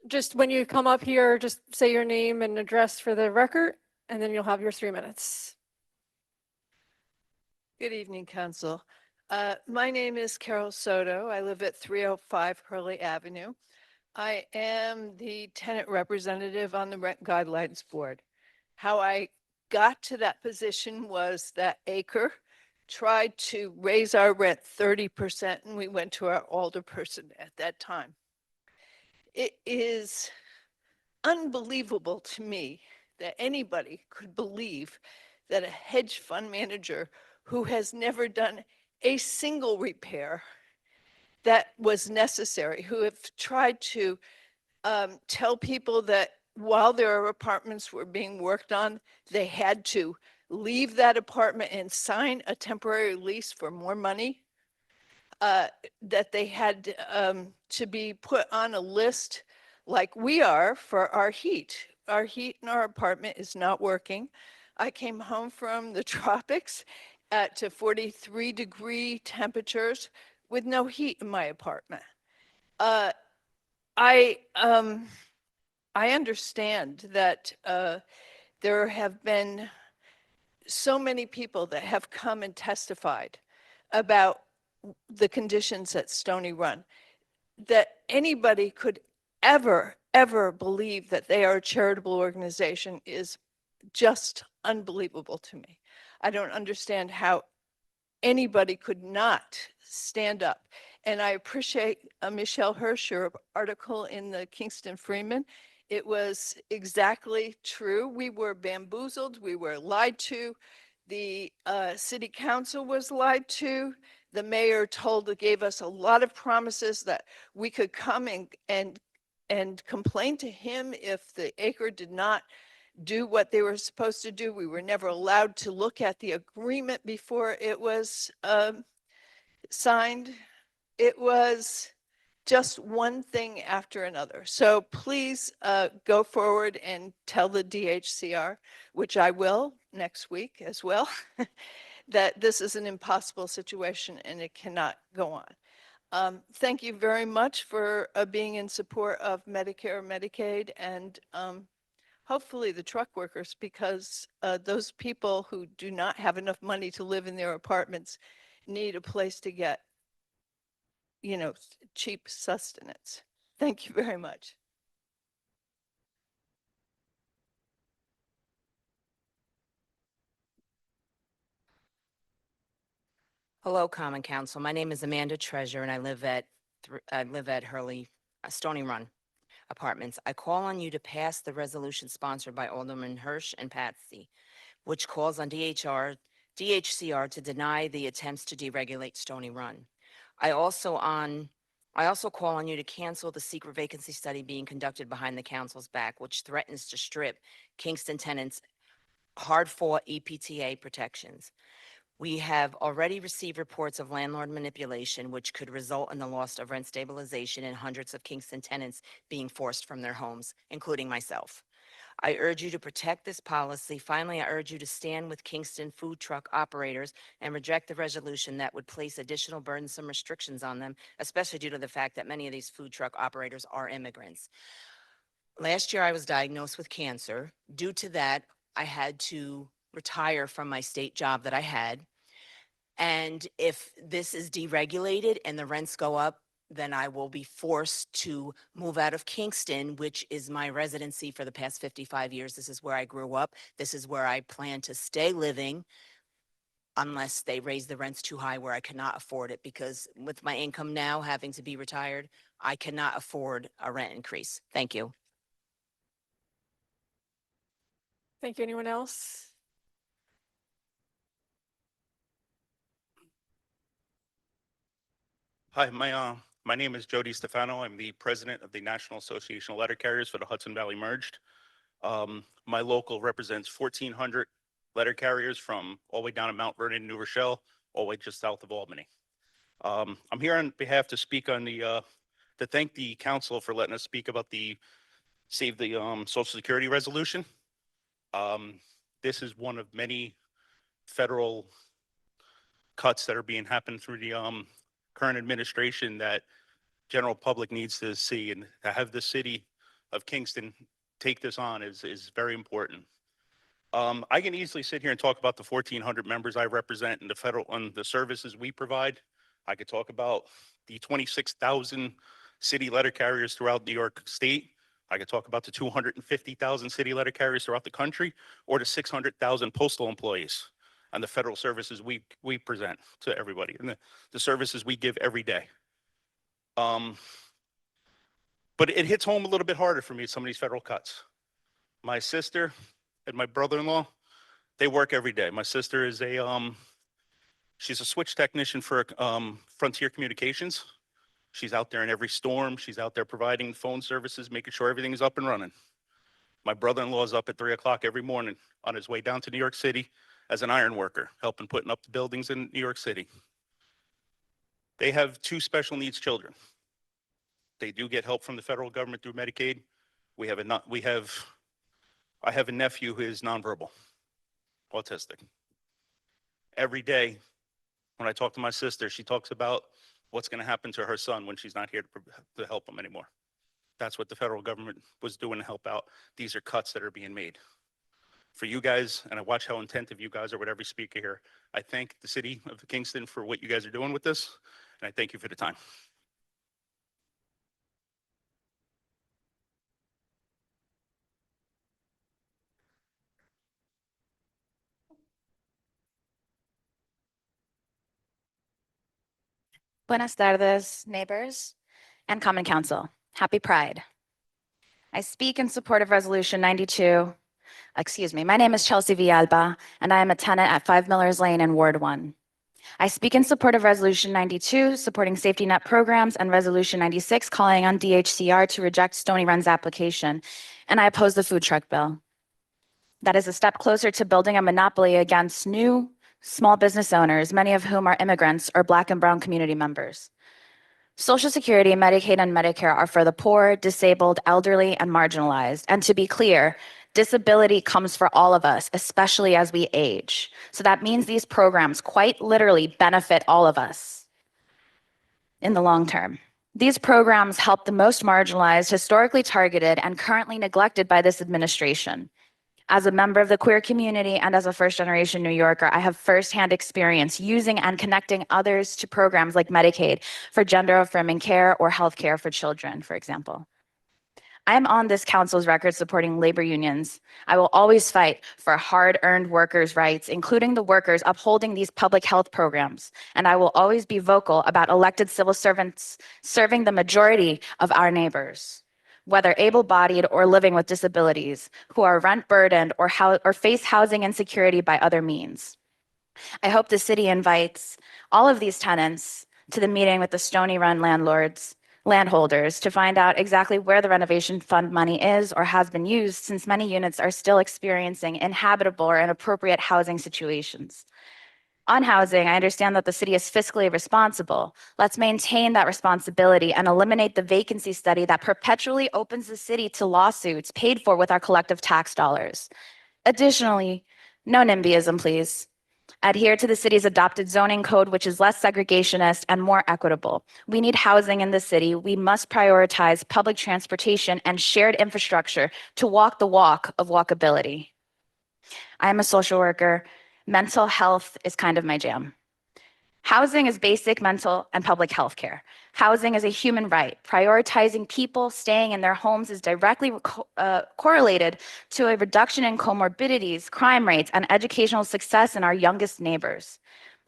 just when you come up here, just say your name and address for the record, and then you'll have your 3 minutes. Good evening, Council. My name is Carol Soto. I live at 305 Hurley Avenue. I am the tenant representative on the Rent Guidelines Board. How I got to that position was that Acre tried to raise our rent 30%, and we went to our alderperson at that time. It is unbelievable to me that anybody could believe that a hedge fund manager who has never done a single repair that was necessary, who have tried to tell people that while their apartments were being worked on, they had to leave that apartment and sign a temporary lease for more money, that they had to be put on a list like we are for our heat. Our heat in our apartment is not working. I came home from the tropics to 43-degree temperatures with no heat in my apartment. I understand that there have been so many people that have come and testified about the conditions at Stony Run that anybody could ever believe that they are a charitable organization is just unbelievable to me. I don't understand how anybody could not stand up. And I appreciate Michelle Hirsch, your article in the Kingston Freeman. It was exactly true. We were bamboozled. We were lied to. The city council was lied to. The mayor gave us a lot of promises that we could come and complain to him if the acre did not do what they were supposed to do. We were never allowed to look at the agreement before it was signed. It was just one thing after another. So please go forward and tell the DHCR, which I will next week as well, that this is an impossible situation and it cannot go on. Thank you very much for being in support of Medicare, Medicaid, and hopefully the truck workers, because those people who do not have enough money to live in their apartments need a place to get, cheap sustenance. Thank you very much. Hello, Common Council. My name is Amanda Treasure, and I live at Hurley Stony Run Apartments. I call on you to pass the resolution sponsored by Alderman Hirsch and Patsy, which calls on DHCR to deny the attempts to deregulate Stony Run. I also call on you to cancel the secret vacancy study being conducted behind the council's back, which threatens to strip Kingston tenants hard-fought EPTA protections. We have already received reports of landlord manipulation, which could result in the loss of rent stabilization and hundreds of Kingston tenants being forced from their homes, including myself. I urge you to protect this policy. Finally, I urge you to stand with Kingston food truck operators and reject the resolution that would place additional burdensome restrictions on them, especially due to the fact that many of these food truck operators are immigrants. Last year, I was diagnosed with cancer. Due to that, I had to retire from my state job that I had. And if this is deregulated and the rents go up, then I will be forced to move out of Kingston, which is my residency for the past 55 years. This is where I grew up. This is where I plan to stay living unless they raise the rents too high where I cannot afford it, because with my income now having to be retired, I cannot afford a rent increase. Thank you. Thank you. Anyone else? Hi, my name is Jody Stefano. I'm the president of the National Association of Letter Carriers for the Hudson Valley Merged. My local represents 1,400 letter carriers from all the way down to Mount Vernon, New Rochelle, all the way just south of Albany. I'm here on behalf to speak on to thank the council for letting us speak about the Save the Social Security resolution. This is one of many federal cuts that are being happened through the current administration that general public needs to see, and to have the city of Kingston take this on is very important. I can easily sit here and talk about the 1,400 members I represent and the services we provide. I could talk about the 26,000 city letter carriers throughout New York State. I could talk about the 250,000 city letter carriers throughout the country, or the 600,000 postal employees and the federal services we present to everybody, and the services we give every day. But it hits home a little bit harder for me, some of these federal cuts. My sister and my brother-in-law, they work every day. My sister is she's a switch technician for Frontier Communications. She's out there in every storm. She's out there providing phone services, making sure everything is up and running. My brother-in-law is up at 3 o'clock every morning on his way down to New York City as an iron worker, helping putting up the buildings in New York City. They have 2 special needs children. They do get help from the federal government through Medicaid. I have a nephew who is nonverbal, autistic. Every day when I talk to my sister, she talks about what's going to happen to her son when she's not here to help him anymore. That's what the federal government was doing to help out. These are cuts that are being made. For you guys, and I watch how attentive you guys are with every speaker here, I thank the city of Kingston for what you guys are doing with this, and I thank you for the time. Buenas tardes, neighbors and Common Council. Happy Pride. I speak in support of Resolution 92. My name is Chelsea Villalba, and I am a tenant at 5 Millers Lane in Ward 1. I speak in support of Resolution 92, supporting safety net programs, and Resolution 96, calling on DHCR to reject Stony Run's application, and I oppose the food truck bill. That is a step closer to building a monopoly against new small business owners, many of whom are immigrants or Black and Brown community members. Social Security, Medicaid, and Medicare are for the poor, disabled, elderly, and marginalized. And to be clear, disability comes for all of us, especially as we age. So that means these programs quite literally benefit all of us in the long term. These programs help the most marginalized, historically targeted, and currently neglected by this administration. As a member of the queer community and as a first-generation New Yorker, I have firsthand experience using and connecting others to programs like Medicaid for gender-affirming care or health care for children, for example. I am on this council's record supporting labor unions. I will always fight for hard-earned workers' rights, including the workers upholding these public health programs. And I will always be vocal about elected civil servants serving the majority of our neighbors, whether able-bodied or living with disabilities, who are rent-burdened or face housing insecurity by other means. I hope the city invites all of these tenants to the meeting with the Stony Run landholders to find out exactly where the renovation fund money is or has been used, since many units are still experiencing inhabitable or inappropriate housing situations. On housing, I understand that the city is fiscally responsible. Let's maintain that responsibility and eliminate the vacancy study that perpetually opens the city to lawsuits paid for with our collective tax dollars. Additionally, no NIMBYism, please. Adhere to the city's adopted zoning code, which is less segregationist and more equitable. We need housing in the city. We must prioritize public transportation and shared infrastructure to walk the walk of walkability. I am a social worker. Mental health is kind of my jam. Housing is basic mental and public health care. Housing is a human right. Prioritizing people staying in their homes is directly correlated to a reduction in comorbidities, crime rates, and educational success in our youngest neighbors.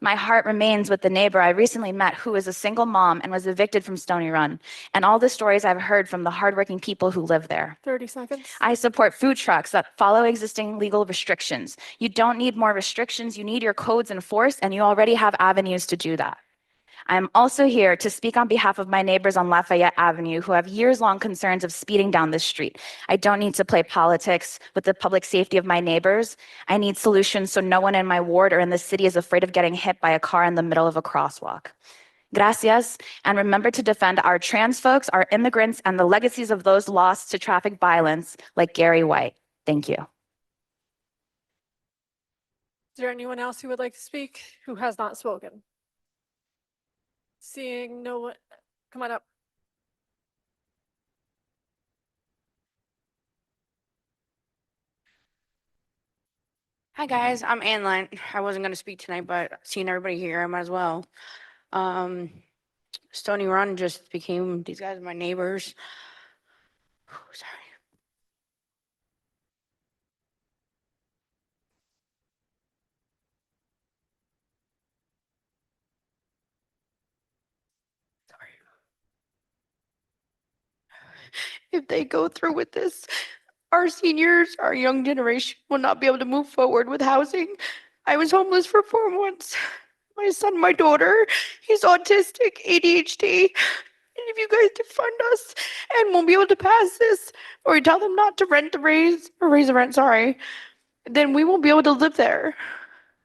My heart remains with the neighbor I recently met who is a single mom and was evicted from Stony Run, and all the stories I've heard from the hardworking people who live there. 30 seconds. I support food trucks that follow existing legal restrictions. You don't need more restrictions, you need your codes enforced, and you already have avenues to do that. I am also here to speak on behalf of my neighbors on Lafayette Avenue who have years-long concerns of speeding down this street. I don't need to play politics with the public safety of my neighbors. I need solutions so no one in my ward or in the city is afraid of getting hit by a car in the middle of a crosswalk. Gracias, and remember to defend our trans folks, our immigrants, and the legacies of those lost to traffic violence like Gary White. Thank you. Is there anyone else who would like to speak who has not spoken? Seeing no one, come on up. Hi guys, I'm Anne. I wasn't going to speak tonight, but seeing everybody here, I might as well. Stony Run just became, these guys are my neighbors. Sorry. If they go through with this, our seniors, our young generation will not be able to move forward with housing. I was homeless for 4 months. My son, my daughter, he's autistic, ADHD. And if you guys defund us and won't be able to pass this, or tell them not to raise the rent, sorry, then we won't be able to live there.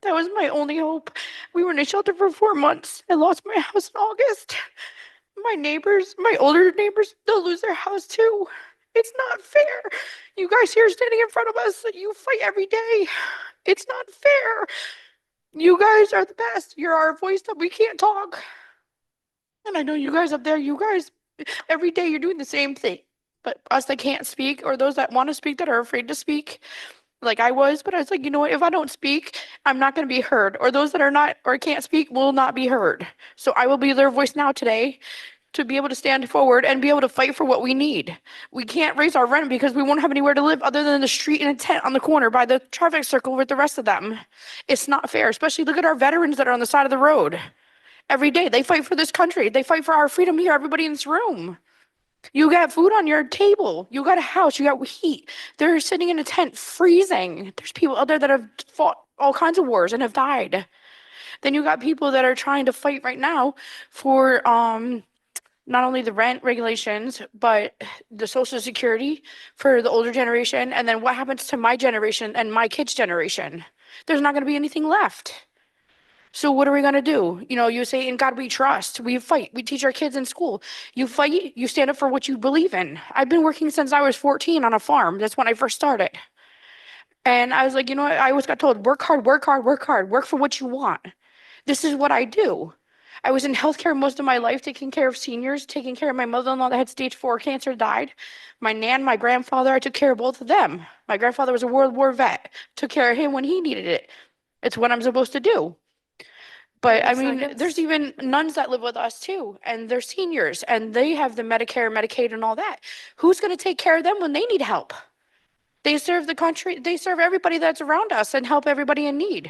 That was my only hope. We were in a shelter for 4 months. I lost my house in August. My neighbors, my older neighbors, they'll lose their house too. It's not fair. You guys here standing in front of us, you fight every day. It's not fair. You guys are the best. You're our voice that we can't talk. And I know you guys up there, you guys, every day you're doing the same thing. But us that can't speak, or those that want to speak that are afraid to speak, like I was, but I was like, you know what, if I don't speak, I'm not going to be heard. Or those that are not or can't speak will not be heard. So I will be their voice now today to be able to stand forward and be able to fight for what we need. We can't raise our rent because we won't have anywhere to live other than the street and a tent on the corner by the traffic circle with the rest of them. It's not fair, especially look at our veterans that are on the side of the road. every day. They fight for this country. They fight for our freedom here, everybody in this room. You got food on your table. You got a house. You got heat. They're sitting in a tent freezing. There's people out there that have fought all kinds of wars and have died. Then you got people that are trying to fight right now for not only the rent regulations, but the Social Security for the older generation. And then what happens to my generation and my kids' generation? There's not going to be anything left. So what are we going to do? You know, you say, in God we trust. We fight. We teach our kids in school. You fight. You stand up for what you believe in. I've been working since I was 14 on a farm. That's when I first started. And I was like, you know what? I always got told, work hard, work hard, work hard. Work for what you want. This is what I do. I was in healthcare most of my life, taking care of seniors, taking care of my mother-in-law that had stage 4 cancer, died. My nan, my grandfather, I took care of both of them. My grandfather was a World War vet. Took care of him when he needed it. It's what I'm supposed to do. But I 30 mean, seconds. there's even nuns that live with us too, and they're seniors, and they have the Medicare, Medicaid, and all that. Who's going to take care of them when they need help? They serve the country, they serve everybody that's around us and help everybody in need.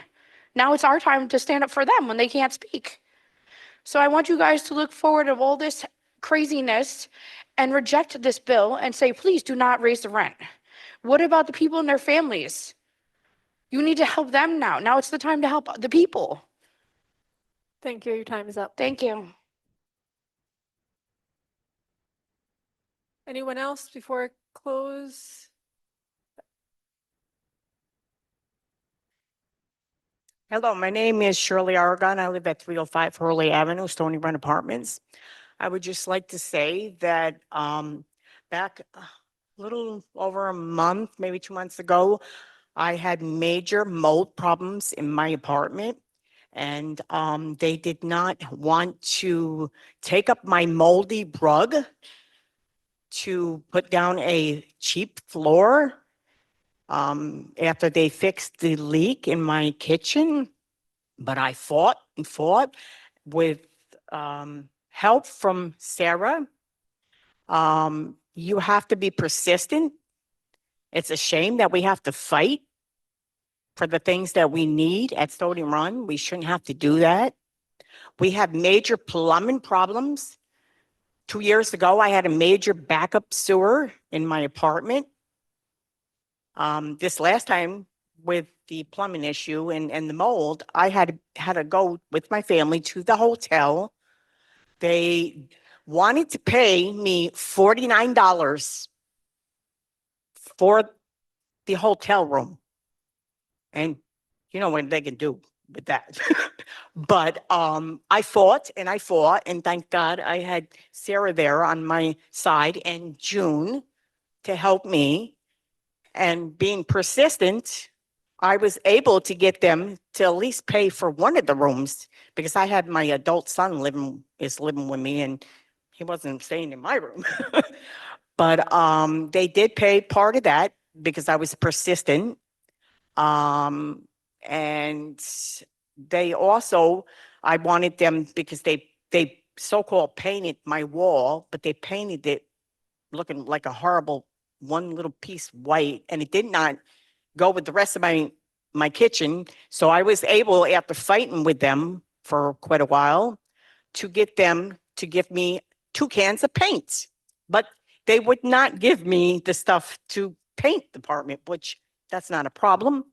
Now it's our time to stand up for them when they can't speak. So I want you guys to look forward of all this craziness and reject this bill and say, please do not raise the rent. What about the people and their families? You need to help them now. Now it's the time to help the people. Thank you. Your time is up. Thank you. Anyone else before I close? Hello, my name is Shirley Aragon. I live at 305 Hurley Avenue, Stony Run Apartments. I would just like to say that back a little over a month, maybe 2 months ago, I had major mold problems in my apartment. And they did not want to take up my moldy rug to put down a cheap floor after they fixed the leak in my kitchen. But I fought and fought with help from Sarah. You have to be persistent. It's a shame that we have to fight for the things that we need at Stony Run. We shouldn't have to do that. We have major plumbing problems. 2 years ago, I had a major backup sewer in my apartment. This last time with the plumbing issue and the mold, I had to go with my family to the hotel. They wanted to pay me $49 for the hotel room. And you know what they can do with that. But I fought, and thank God I had Sarah there on my side and June to help me. And being persistent, I was able to get them to at least pay for one of the rooms, because I had my adult son living with me, and he wasn't staying in my room. But they did pay part of that because I was persistent. And they also, I wanted them, because they so-called painted my wall, but they painted it looking like a horrible one little piece white, and it did not go with the rest of my kitchen. So I was able, after fighting with them for quite a while, to get them to give me 2 cans of paint. But they would not give me the stuff to paint the apartment, which that's not a problem.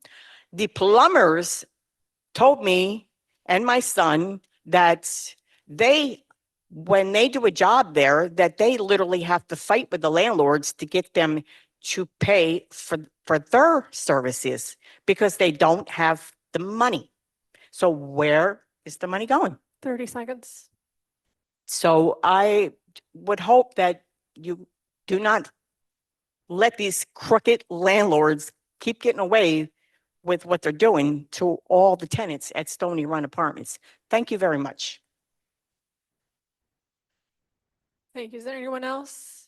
The plumbers told me and my son that when they do a job there, that they literally have to fight with the landlords to get them to pay for their services, because they don't have the money. So where is the money going? 30 seconds. So I would hope that you do not let these crooked landlords keep getting away with what they're doing to all the tenants at Stony Run Apartments. Thank you very much. Thank you. Is there anyone else?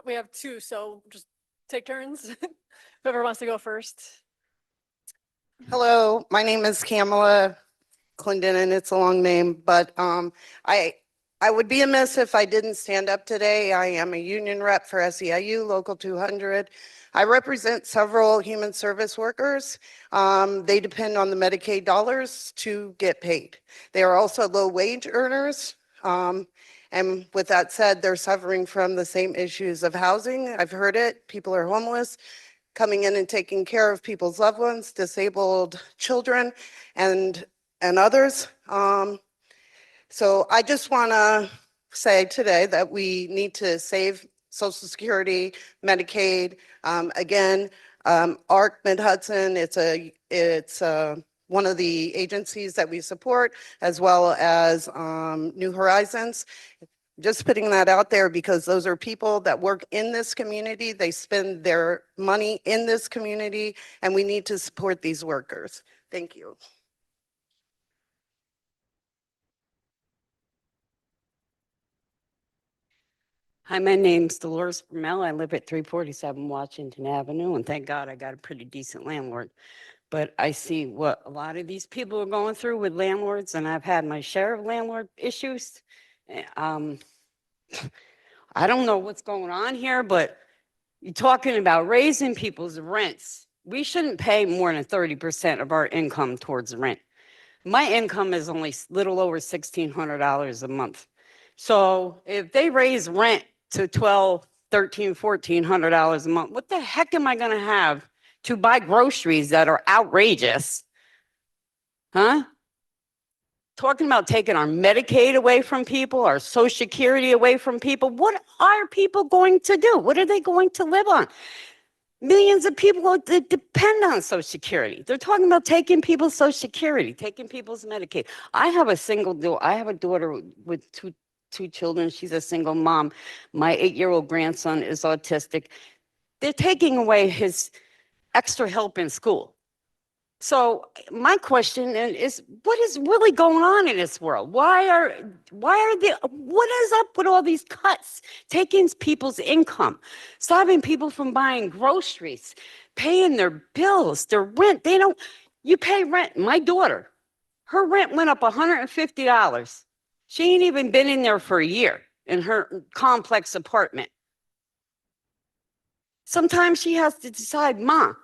We have 2, so just take turns. Whoever wants to go first. Hello, my name is Kamala Clendon, and it's a long name, but I I would be amiss if I didn't stand up today. I am a union rep for SEIU Local 200. I represent several human service workers. They depend on the Medicaid dollars to get paid. They are also low wage earners. And with that said, they're suffering from the same issues of housing. I've heard it. People are homeless, coming in and taking care of people's loved ones, disabled children, and others. So I just want to say today that we need to save Social Security, Medicaid. Again, ARC Mid-Hudson, it's one of the agencies that we support, as well as New Horizons. Just putting that out there because those are people that work in this community. They spend their money in this community, and we need to support these workers. Thank you. Hi, my name's Dolores Vermel. I live at 347 Washington Avenue, and thank God I got a pretty decent landlord. But I see what a lot of these people are going through with landlords, and I've had my share of landlord issues. I don't know what's going on here, but you're talking about raising people's rents. We shouldn't pay more than 30% of our income towards rent. My income is only little over $1,600 a month. So if they raise rent to $1,200, $1,300, $1,400 a month, what the heck am I going to have to buy groceries that are outrageous? Huh? Talking about taking our Medicaid away from people, our Social Security away from people. What are people going to do? What are they going to live on? Millions of people that depend on Social Security. They're talking about taking people's Social Security, taking people's Medicaid. I have a daughter with two children. She's a single mom. My 8-year-old grandson is autistic. They're taking away his extra help in school. So my question is, what is really going on in this world? What is up with all these cuts, taking people's income, stopping people from buying groceries, paying their bills, their rent? You pay rent. My daughter, her rent went up $150. She ain't even been in there for a year in her complex apartment. Sometimes she has to decide, Mom,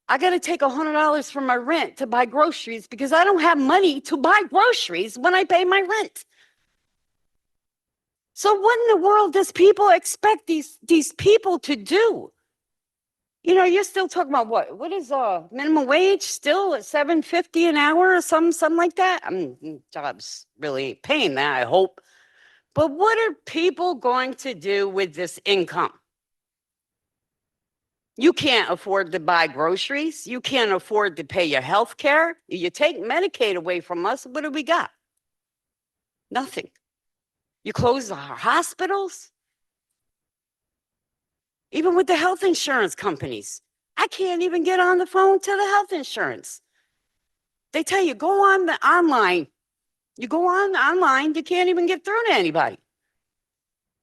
I got to take $100 from my rent to buy groceries because I don't have money to buy groceries when I pay my rent. So what in the world does people expect these people to do? You know, you're still talking about what is minimum wage still at $7.50 an hour or something like that? Jobs really ain't paying that, I hope. But what are people going to do with this income? You can't afford to buy groceries. You can't afford to pay your health care. You take Medicaid away from us, what do we got? Nothing. You close our hospitals. Even with the health insurance companies, I can't even get on the phone to the health insurance. They tell you, go on the online. You go on online, you can't even get through to anybody.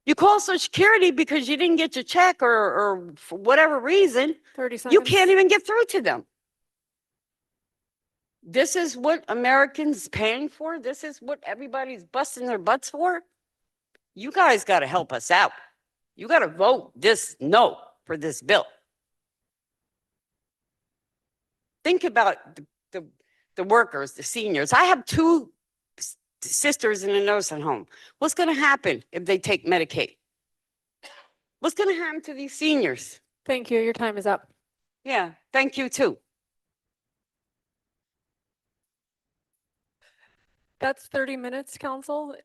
You call Social Security because you didn't get your check or for whatever reason, 30 seconds. you can't even get through to them. This is what Americans paying for? This is what everybody's busting their butts for? You guys got to help us out. You got to vote no for this bill. Think about the workers, the seniors. I have two sisters in a nursing home. What's going to happen if they take Medicaid? What's going to happen to these seniors? Thank you. Your time is up. Yeah, thank you too. That's 30 minutes, council.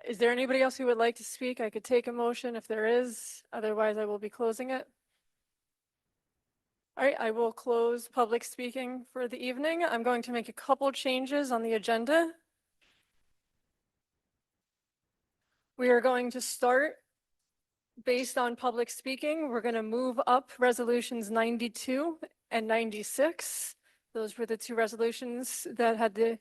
Is there anybody else who would like to speak? I could take a motion if there is. Otherwise, I will be closing it. All right, I will close public speaking for the evening. I'm going to make a couple changes on the agenda. We are going to start based on public speaking. We're going to move up resolutions 92 and 96. Those were the two resolutions that had the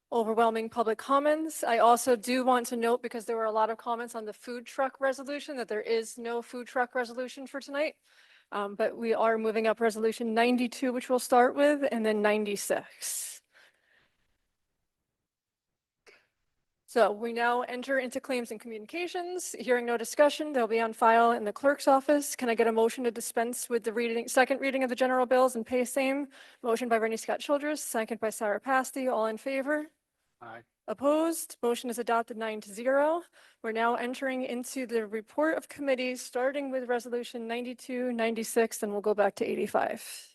overwhelming public comments. I also do want to note, because there were a lot of comments on the food truck resolution, that there is no food truck resolution for tonight. But we are moving up resolution 92, which we'll start with, and then 96. So we now enter into claims and communications. Hearing no discussion, they'll be on file in the clerk's office. Can I get a motion to dispense with the second reading of the general bills and pay same? Motion by Rennie Scott Childress, second by Sarah Pasty. All in favor? Aye. Opposed? Motion is adopted 9-0. We're now entering into the report of committees, starting with resolution 92, 96, and we'll go back to 85.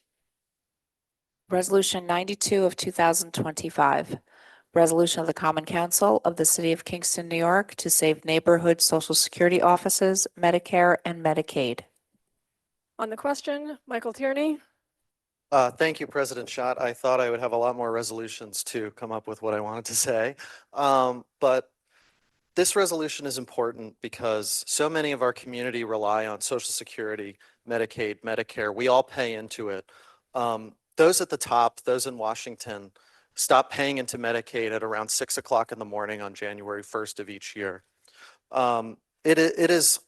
Resolution 92 of 2025. Resolution of the Common Council of the City of Kingston, New York to save neighborhood Social Security offices, Medicare, and Medicaid. On the question, Michael Tierney. Thank you, President Schott. I thought I would have a lot more resolutions to come up with what I wanted to say. But this resolution is important because so many of our community rely on Social Security, Medicaid, Medicare. We all pay into it. Those at the top, those in Washington, stop paying into Medicaid at around 6 o'clock in the morning on January 1st of each year. It is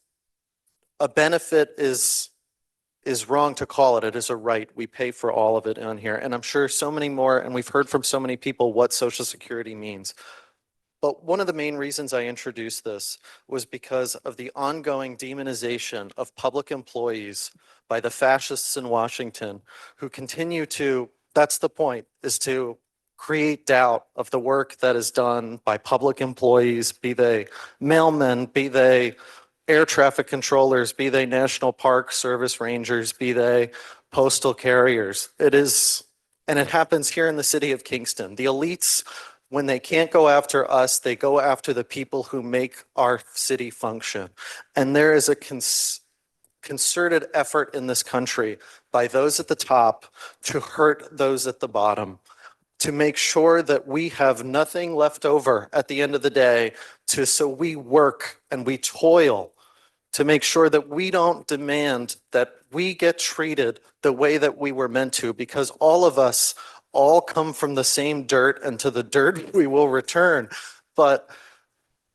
a benefit is wrong to call it. It is a right. We pay for all of it on here. And I'm sure so many more, and we've heard from so many people what Social Security means. But one of the main reasons I introduced this was because of the ongoing demonization of public employees by the fascists in Washington who continue to, that's the point, is to create doubt of the work that is done by public employees, be they mailmen, be they air traffic controllers, be they National Park Service rangers, be they postal carriers. It is, and it happens here in the city of Kingston. The elites, when they can't go after us, they go after the people who make our city function. And there is a concerted effort in this country by those at the top to hurt those at the bottom, to make sure that we have nothing left over at the end of the day, so we work and we toil to make sure that we don't demand that we get treated the way that we were meant to, because all of us all come from the same dirt, and to the dirt we will return. But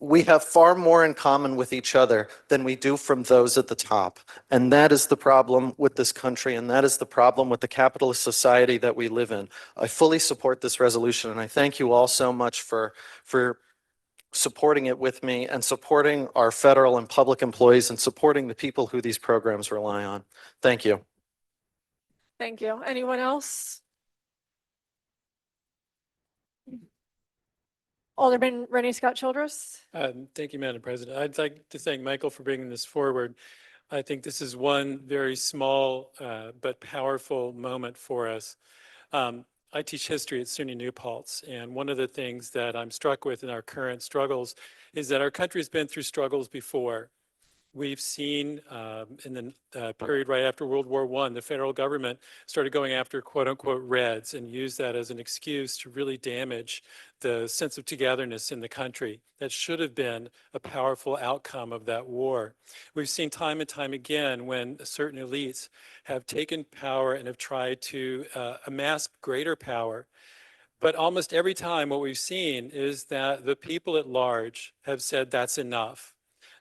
we have far more in common with each other than we do from those at the top. And that is the problem with this country, and that is the problem with the capitalist society that we live in. I fully support this resolution, and I thank you all so much for supporting it with me and supporting our federal and public employees and supporting the people who these programs rely on. Thank you. Thank you. Anyone else? Alderman Rennie Scott Childress. Thank you, Madam President. I'd like to thank Michael for bringing this forward. I think this is one very small but powerful moment for us. I teach history at SUNY New Paltz, and one of the things that I'm struck with in our current struggles is that our country's been through struggles before. We've seen in the period right after World War I, the federal government started going after quote unquote Reds and used that as an excuse to really damage the sense of togetherness in the country. That should have been a powerful outcome of that war. We've seen time and time again when certain elites have taken power and have tried to amass greater power. But almost every time what we've seen is that the people at large have said that's enough.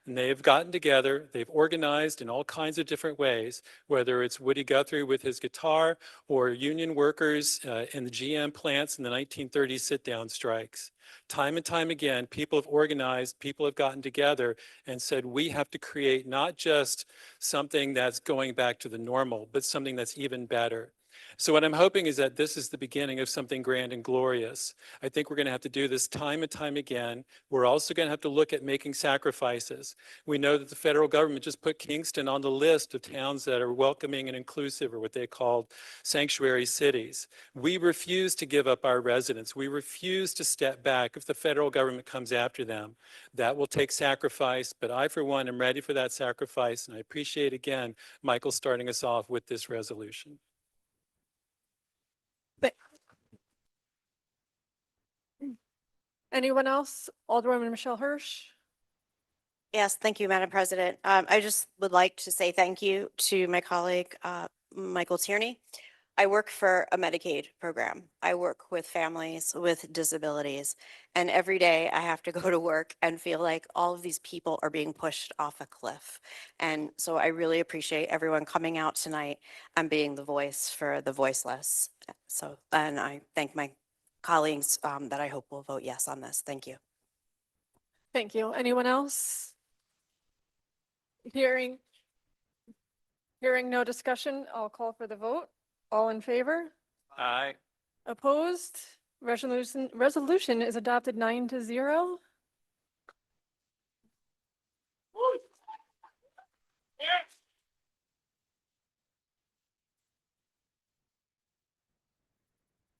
And they've gotten together, they've organized in all kinds of different ways, whether it's Woody Guthrie with his guitar or union workers in the GM plants in the 1930s sit-down strikes. Time and time again, people have organized, people have gotten together and said, we have to create not just something that's going back to the normal, but something that's even better. So what I'm hoping is that this is the beginning of something grand and glorious. I think we're going to have to do this time and time again. We're also going to have to look at making sacrifices. We know that the federal government just put Kingston on the list of towns that are welcoming and inclusive, or what they called sanctuary cities. We refuse to give up our residents. We refuse to step back if the federal government comes after them. That will take sacrifice, but I, for one, am ready for that sacrifice, and I appreciate, again, Michael starting us off with this resolution. Anyone else? Alderwoman Michelle Hirsch. Yes, thank you, Madam President. I just would like to say thank you to my colleague, Michael Tierney. I work for a Medicaid program. I work with families with disabilities, and every day I have to go to work and feel like all of these people are being pushed off a cliff. And so I really appreciate everyone coming out tonight and being the voice for the voiceless. So, and I thank my colleagues that I hope will vote yes on this. Thank you. Thank you. Anyone else? Hearing no discussion, I'll call for the vote. All in favor? Aye. Opposed? Resolution is adopted 9-0.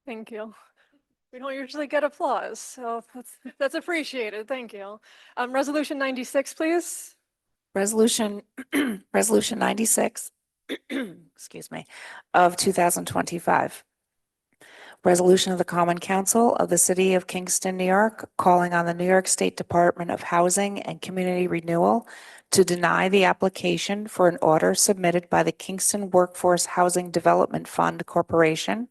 Thank you. We don't usually get applause, so that's appreciated. Thank you. Resolution 96, please. Resolution 96, excuse me, of 2025. Resolution of the Common Council of the City of Kingston, New York, calling on the New York State Department of Housing and Community Renewal to deny the application for an order submitted by the Kingston Workforce Housing Development Fund Corporation,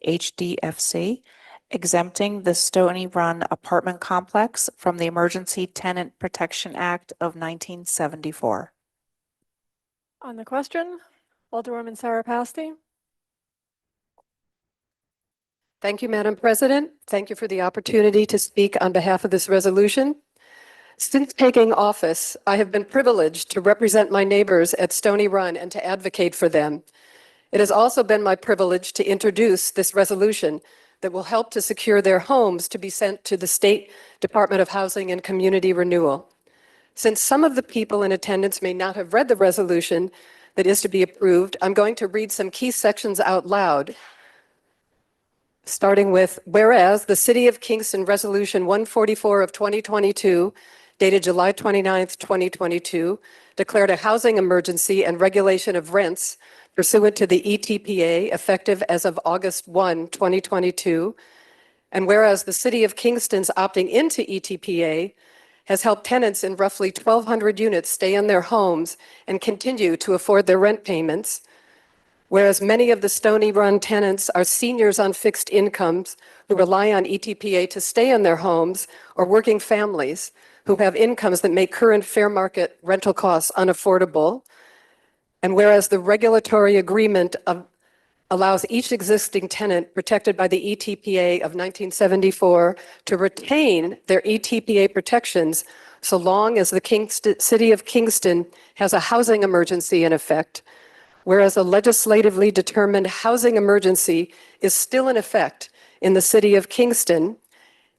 HDFC, exempting the Stony Run apartment complex from the Emergency Tenant Protection Act of 1974. On the question, Alderwoman Sarah Pasty. Thank you, Madam President. Thank you for the opportunity to speak on behalf of this resolution. Since taking office, I have been privileged to represent my neighbors at Stony Run and to advocate for them. It has also been my privilege to introduce this resolution that will help to secure their homes to be sent to the State Department of Housing and Community Renewal. Since some of the people in attendance may not have read the resolution that is to be approved, I'm going to read some key sections out loud. Starting with, whereas the City of Kingston Resolution 144 of 2022, dated July 29th, 2022, declared a housing emergency and regulation of rents pursuant to the ETPA effective as of August 1, 2022. And whereas the City of Kingston's opting into ETPA has helped tenants in roughly 1,200 units stay in their homes and continue to afford their rent payments. Whereas many of the Stony Run tenants are seniors on fixed incomes who rely on ETPA to stay in their homes, or working families who have incomes that make current fair market rental costs unaffordable. And whereas the regulatory agreement allows each existing tenant protected by the ETPA of 1974 to retain their ETPA protections so long as the City of Kingston has a housing emergency in effect. Whereas a legislatively determined housing emergency is still in effect in the City of Kingston,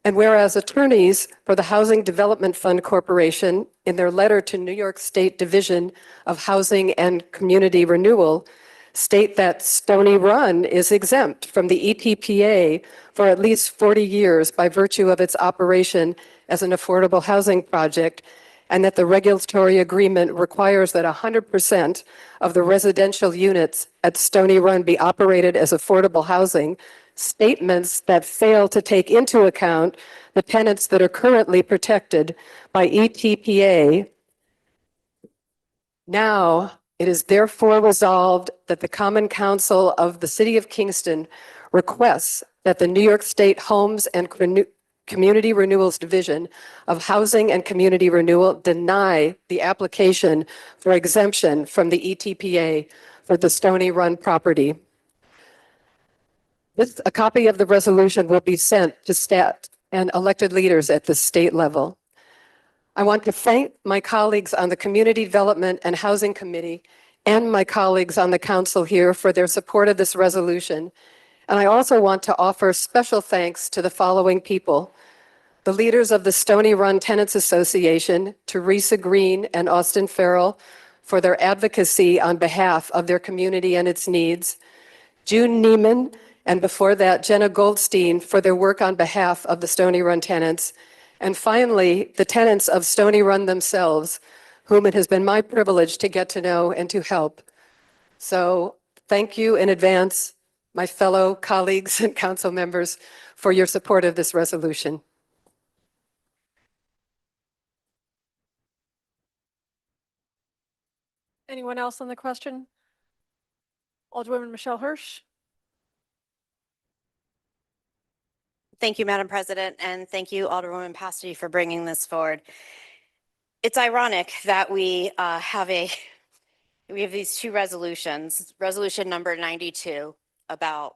and whereas attorneys for the Housing Development Fund Corporation, in their letter to New York State Division of Housing and Community Renewal, state that Stony Run is exempt from the ETPA for at least 40 years by virtue of its operation as an affordable housing project, and that the regulatory agreement requires that 100% of the residential units at Stony Run be operated as affordable housing, statements that fail to take into account the tenants that are currently protected by ETPA. Now, it is therefore resolved that the Common Council of the City of Kingston requests that the New York State Homes and Community Renewals Division of Housing and Community Renewal deny the application for exemption from the ETPA for the Stony Run property. A copy of the resolution will be sent to staff and elected leaders at the state level. I want to thank my colleagues on the Community Development and Housing Committee and my colleagues on the council here for their support of this resolution. And I also want to offer special thanks to the following people: the leaders of the Stony Run Tenants Association, Teresa Green and Austin Farrell, for their advocacy on behalf of their community and its needs; June Neiman, and before that, Jenna Goldstein, for their work on behalf of the Stony Run tenants; and finally, the tenants of Stony Run themselves, whom it has been my privilege to get to know and to help. So thank you in advance, my fellow colleagues and council members, for your support of this resolution. Anyone else on the question? Alderwoman Michelle Hirsch. Thank you, Madam President, and thank you, Alderwoman Pasty, for bringing this forward. It's ironic that we have these two resolutions, resolution number 92 about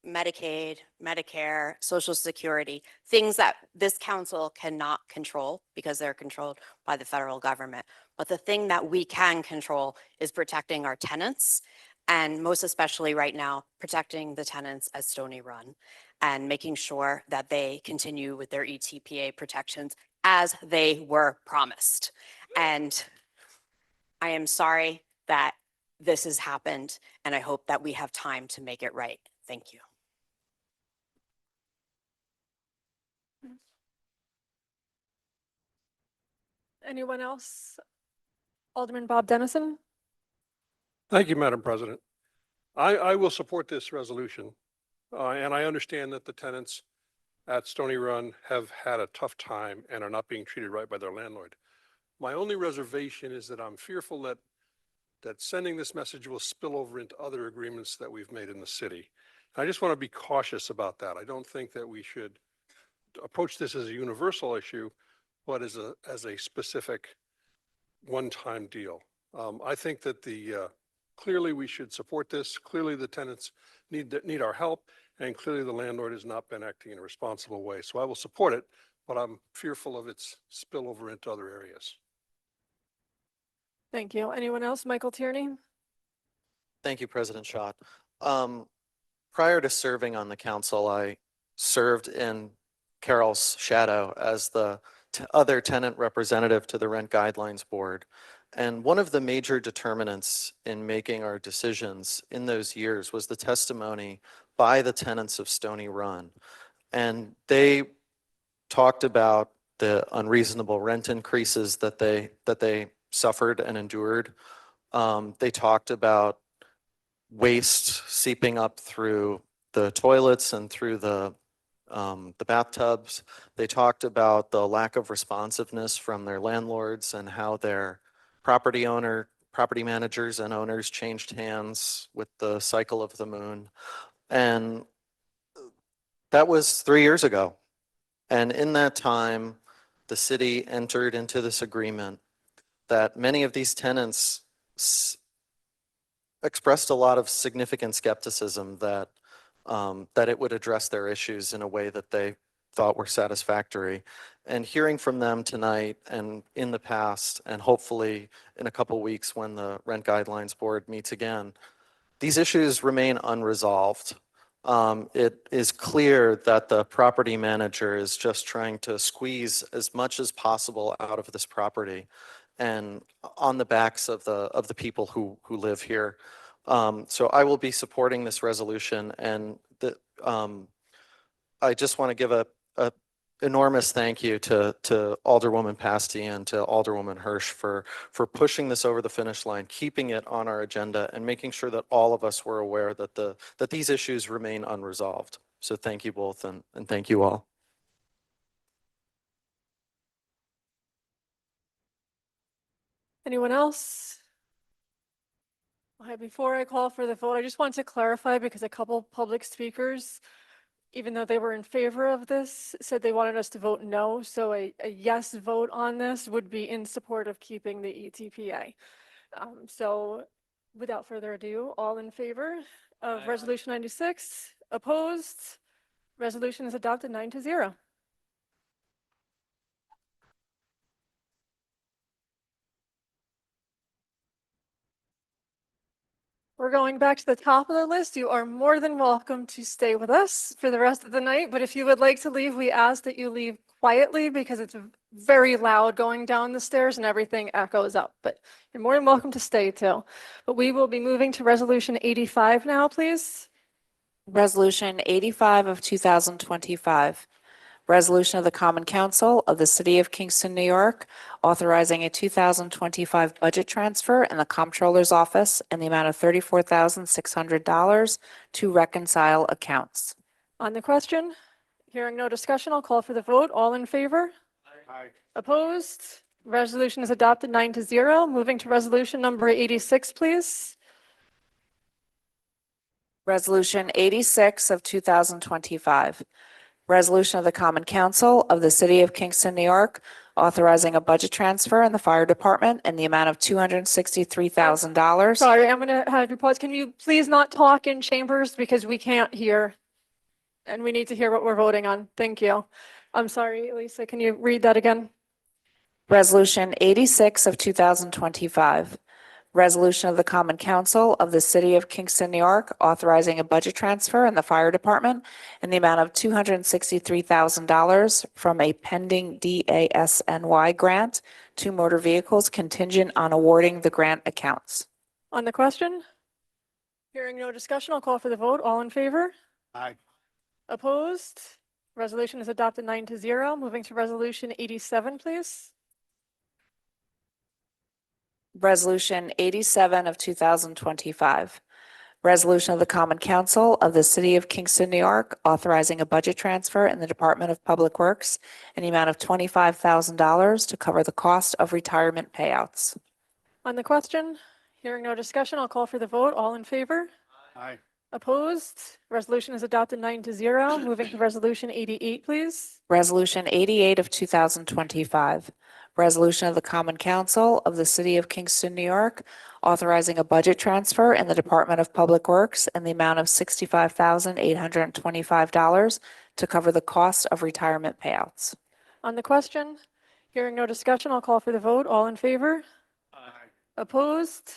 Medicaid, Medicare, Social Security, things that this council cannot control because they're controlled by the federal government. But the thing that we can control is protecting our tenants, and most especially right now, protecting the tenants at Stony Run and making sure that they continue with their ETPA protections as they were promised. And I am sorry that this has happened, and I hope that we have time to make it right. Thank you. Anyone else? Alderman Bob Dennison? Thank you, Madam President. I will support this resolution. And I understand that the tenants at Stony Run have had a tough time and are not being treated right by their landlord. My only reservation is that I'm fearful that sending this message will spill over into other agreements that we've made in the city. I just want to be cautious about that. I don't think that we should approach this as a universal issue, but as a specific one-time deal. I think that clearly we should support this. Clearly the tenants need our help, and clearly the landlord has not been acting in a responsible way. So I will support it, but I'm fearful of its spillover into other areas. Thank you. Anyone else? Michael Tierney? Thank you, President Schott. Prior to serving on the council, I served in Carol's shadow as the other tenant representative to the Rent Guidelines Board. And one of the major determinants in making our decisions in those years was the testimony by the tenants of Stony Run. And they talked about the unreasonable rent increases that they suffered and endured. They talked about waste seeping up through the toilets and through the bathtubs. They talked about the lack of responsiveness from their landlords and how their property managers and owners changed hands with the cycle of the moon. And that was 3 years ago. And in that time, the city entered into this agreement that many of these tenants expressed a lot of significant skepticism that it would address their issues in a way that they thought were satisfactory. And hearing from them tonight and in the past, and hopefully in a couple weeks when the Rent Guidelines Board meets again, these issues remain unresolved. It is clear that the property manager is just trying to squeeze as much as possible out of this property and on the backs of the people who live here. So I will be supporting this resolution, and I just want to give a enormous thank you to Alderwoman Pasty and to Alderwoman Hirsch for pushing this over the finish line, keeping it on our agenda, and making sure that all of us were aware that these issues remain unresolved. So thank you both, and thank you all. Anyone else? Okay, before I call for the vote, I just want to clarify because a couple public speakers, even though they were in favor of this, said they wanted us to vote no. So a yes vote on this would be in support of keeping the ETPA. So without further ado, all in favor of Resolution 96? Opposed? Resolution is adopted 9-0. We're going back to the top of the list. You are more than welcome to stay with us for the rest of the night, but if you would like to leave, we ask that you leave quietly because it's very loud going down the stairs and everything echoes up, but you're more than welcome to stay too. But we will be moving to Resolution 85 now, please. Resolution 85 of 2025. Resolution of the Common Council of the City of Kingston, New York, authorizing a 2025 budget transfer in the Comptroller's Office in the amount of $34,600 to reconcile accounts. On the question, hearing no discussion, I'll call for the vote. All in favor? Aye. Opposed? Resolution is adopted 9-0. Moving to resolution number 86, please. Resolution 86 of 2025. Resolution of the Common Council of the City of Kingston, New York, authorizing a budget transfer in the Fire Department in the amount of $263,000. Sorry, I'm going to have you pause. Can you please not talk in chambers because we can't hear And we need to hear what we're voting on. Thank you. I'm sorry, Lisa, can you read that again? Resolution 86 of 2025. Resolution of the Common Council of the City of Kingston, New York, authorizing a budget transfer in the fire department in the amount of $263,000 from a pending DASNY grant to motor vehicles contingent on awarding the grant accounts. On the question? Hearing no discussion, I'll call for the vote. All in favor? Aye. Opposed? Resolution is adopted 9-0. Moving to resolution 87, please. Resolution 87 of 2025. Resolution of the Common Council of the City of Kingston, New York, authorizing a budget transfer in the Department of Public Works in the amount of $25,000 to cover the cost of retirement payouts. On the question? Hearing no discussion, I'll call for the vote. All in favor? Aye. Opposed? Resolution is adopted 9-0. Moving to resolution 88, please. Resolution 88 of 2025. Resolution of the Common Council of the City of Kingston, New York, authorizing a budget transfer in the Department of Public Works in the amount of $65,825 to cover the cost of retirement payouts. On the question? Hearing no discussion, I'll call for the vote. All in favor? Aye. Opposed?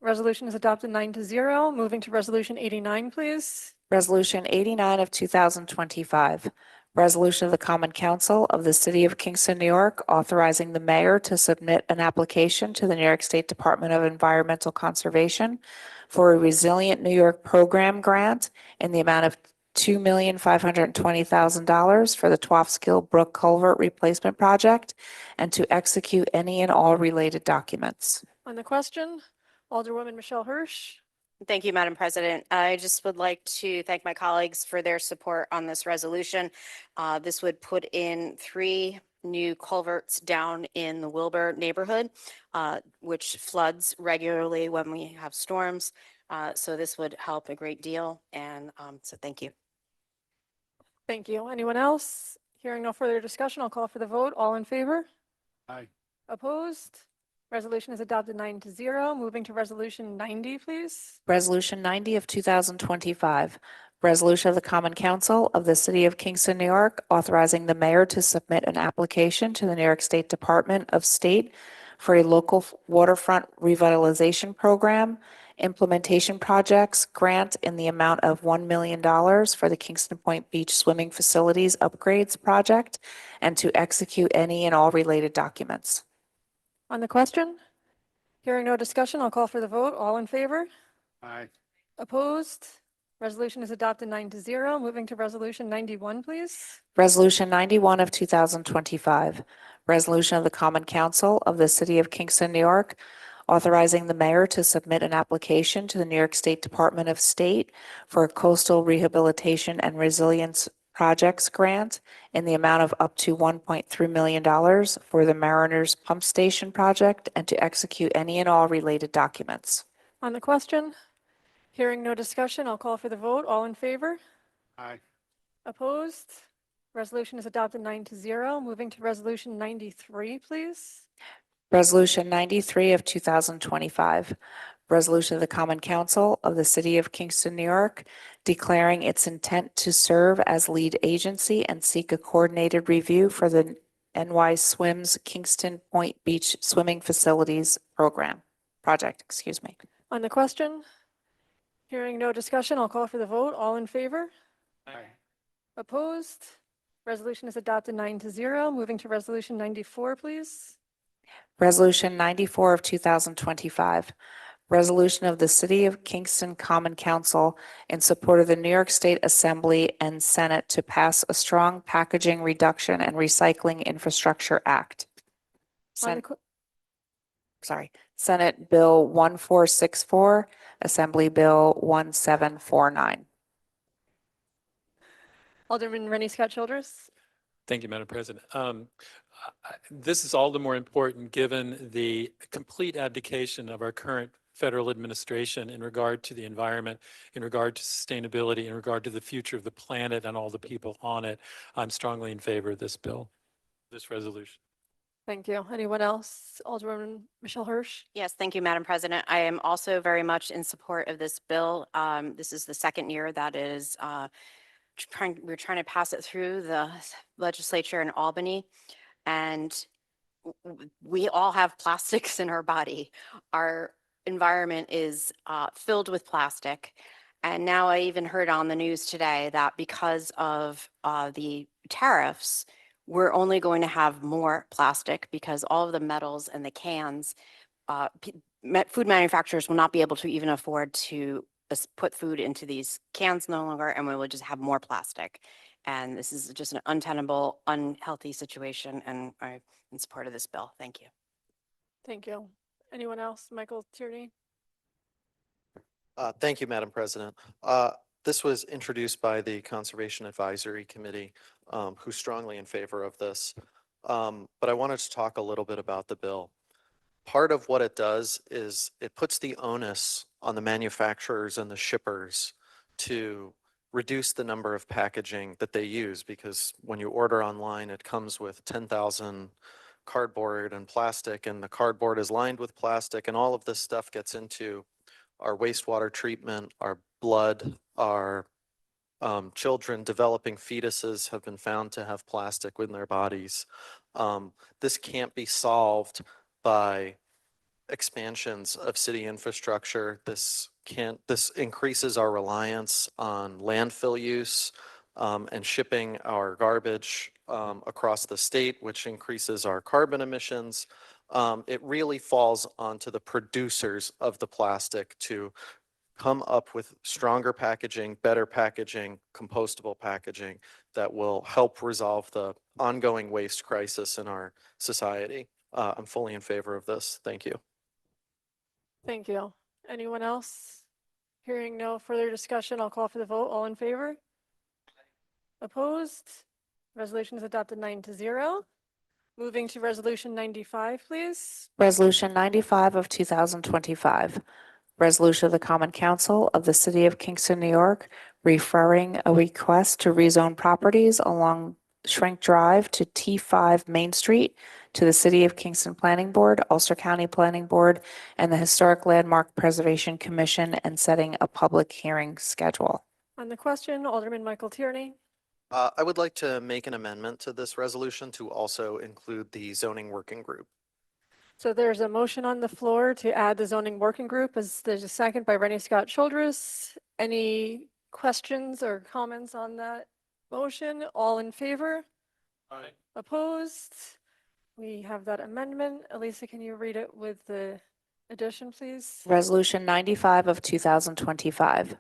Resolution is adopted 9-0. Moving to resolution 89, please. Resolution 89 of 2025. Resolution of the Common Council of the City of Kingston, New York, authorizing the mayor to submit an application to the New York State Department of Environmental Conservation for a Resilient New York Program grant in the amount of $2,520,000 for the Twaffskill Brook Culvert Replacement Project and to execute any and all related documents. On the question? Alderwoman Michelle Hirsch. Thank you, Madam President. I just would like to thank my colleagues for their support on this resolution. This would put in 3 new culverts down in the Wilbur neighborhood, which floods regularly when we have storms. So this would help a great deal. And so thank you. Thank you. Anyone else? Hearing no further discussion, I'll call for the vote. All in favor? Aye. Opposed? Resolution is adopted 9-0. Moving to resolution 90, please. Resolution 90 of 2025. Resolution of the Common Council of the City of Kingston, New York, authorizing the mayor to submit an application to the New York State Department of State for a local waterfront revitalization program, implementation projects grant in the amount of $1 million for the Kingston Point Beach Swimming Facilities Upgrades Project, and to execute any and all related documents. On the question? Hearing no discussion, I'll call for the vote. All in favor? Aye. Opposed? Resolution is adopted 9-0. Moving to resolution 91, please. Resolution 91 of 2025. Resolution of the Common Council of the City of Kingston, New York, authorizing the mayor to submit an application to the New York State Department of State for a coastal rehabilitation and resilience projects grant in the amount of up to $1.3 million for the Mariners Pump Station project and to execute any and all related documents. On the question? Hearing no discussion, I'll call for the vote. All in favor? Aye. Opposed? Resolution is adopted 9-0. Moving to resolution 93, please. Resolution 93 of 2025. Resolution of the Common Council of the City of Kingston, New York, declaring its intent to serve as lead agency and seek a coordinated review for the NY Swims Kingston Point Beach Swimming Facilities project. On the question? Hearing no discussion, I'll call for the vote. All in favor? Aye. Opposed? Resolution is adopted 9-0. Moving to resolution 94, please. Resolution 94 of 2025. Resolution of the City of Kingston Common Council in support of the New York State Assembly and Senate to pass a strong packaging reduction and recycling infrastructure act. On the Senate Bill 1464, Assembly Bill 1749. Alderman Rennie Scott Childress. Thank you, Madam President. This is all the more important given the complete abdication of our current federal administration in regard to the environment, in regard to sustainability, in regard to the future of the planet and all the people on it. I'm strongly in favor of this bill, this resolution. Thank you. Anyone else? Alderwoman Michelle Hirsch. Yes, thank you, Madam President. I am also very much in support of this bill. This is the second year that is we're trying to pass it through the legislature in Albany. And we all have plastics in our body. Our environment is filled with plastic. And now I even heard on the news today that because of the tariffs, we're only going to have more plastic because all of the metals and the cans, food manufacturers will not be able to even afford to put food into these cans no longer, and we will just have more plastic. And this is just an untenable, unhealthy situation, and I'm in support of this bill. Thank you. Thank you. Anyone else? Michael Tierney? Thank you, Madam President. This was introduced by the Conservation Advisory Committee, who's strongly in favor of this. But I wanted to talk a little bit about the bill. Part of what it does is it puts the onus on the manufacturers and the shippers to reduce the number of packaging that they use, because when you order online, it comes with 10,000 cardboard and plastic, and the cardboard is lined with plastic, and all of this stuff gets into our wastewater treatment, our blood, our children developing fetuses have been found to have plastic within their bodies. This can't be solved by expansions of city infrastructure. This increases our reliance on landfill use and shipping our garbage across the state, which increases our carbon emissions. It really falls onto the producers of the plastic to come up with stronger packaging, better packaging, compostable packaging that will help resolve the ongoing waste crisis in our society. I'm fully in favor of this. Thank you. Thank you. Anyone else? Hearing no further discussion, I'll call for the vote. All in favor? Opposed? Resolution is adopted 9-0. Moving to resolution 95, please. Resolution 95 of 2025. Resolution of the Common Council of the City of Kingston, New York, referring a request to rezone properties along Schwenk Drive to T5 Main Street to the City of Kingston Planning Board, Ulster County Planning Board, and the Historic Landmark Preservation Commission, and setting a public hearing schedule. On the question, Alderman Michael Tierney. I would like to make an amendment to this resolution to also include the zoning working group. So there's a motion on the floor to add the zoning working group. There's a second by Rennie Scott Childress. Any questions or comments on that motion? All in favor? Aye. Opposed? We have that amendment. Elisa, can you read it with the addition, please? Resolution 95 of 2025.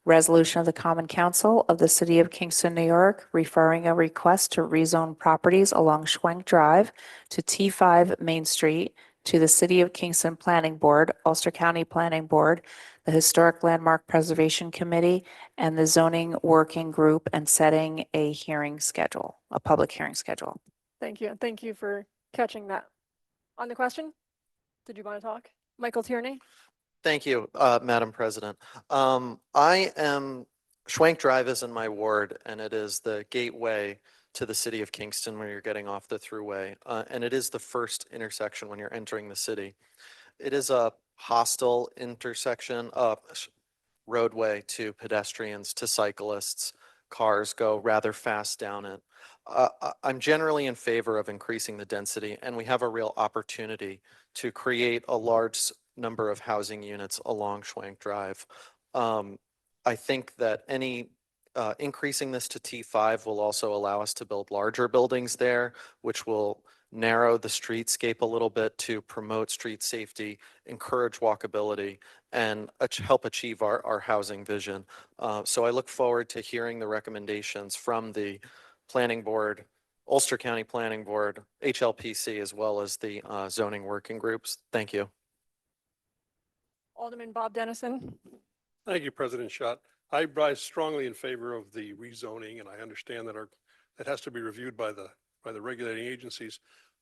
Resolution of the Common Council of the City of Kingston, New York, referring a request to rezone properties along Schwenk Drive to T5 Main Street to the City of Kingston Planning Board, Ulster County Planning Board, the Historic Landmark Preservation Committee, and the Zoning Working Group, and setting a hearing schedule, a public hearing schedule. Thank you. Thank you for catching that. On the question, did you want to talk? Michael Tierney? Thank you, Madam President. Schwenk Drive is in my ward, and it is the gateway to the city of Kingston when you're getting off the thruway. And it is the first intersection when you're entering the city. It is a hostile intersection, roadway to pedestrians, to cyclists. Cars go rather fast down it. I'm generally in favor of increasing the density, and we have a real opportunity to create a large number of housing units along Schwenk Drive. I think that increasing this to T5 will also allow us to build larger buildings there, which will narrow the streetscape a little bit to promote street safety, encourage walkability, and help achieve our housing vision. So I look forward to hearing the recommendations from the Planning Board, Ulster County Planning Board, HLPC, as well as the zoning working groups. Thank you. Alderman Bob Dennison? Thank you, President Schott. I rise strongly in favor of the rezoning, and I understand that that has to be reviewed by the regulating agencies.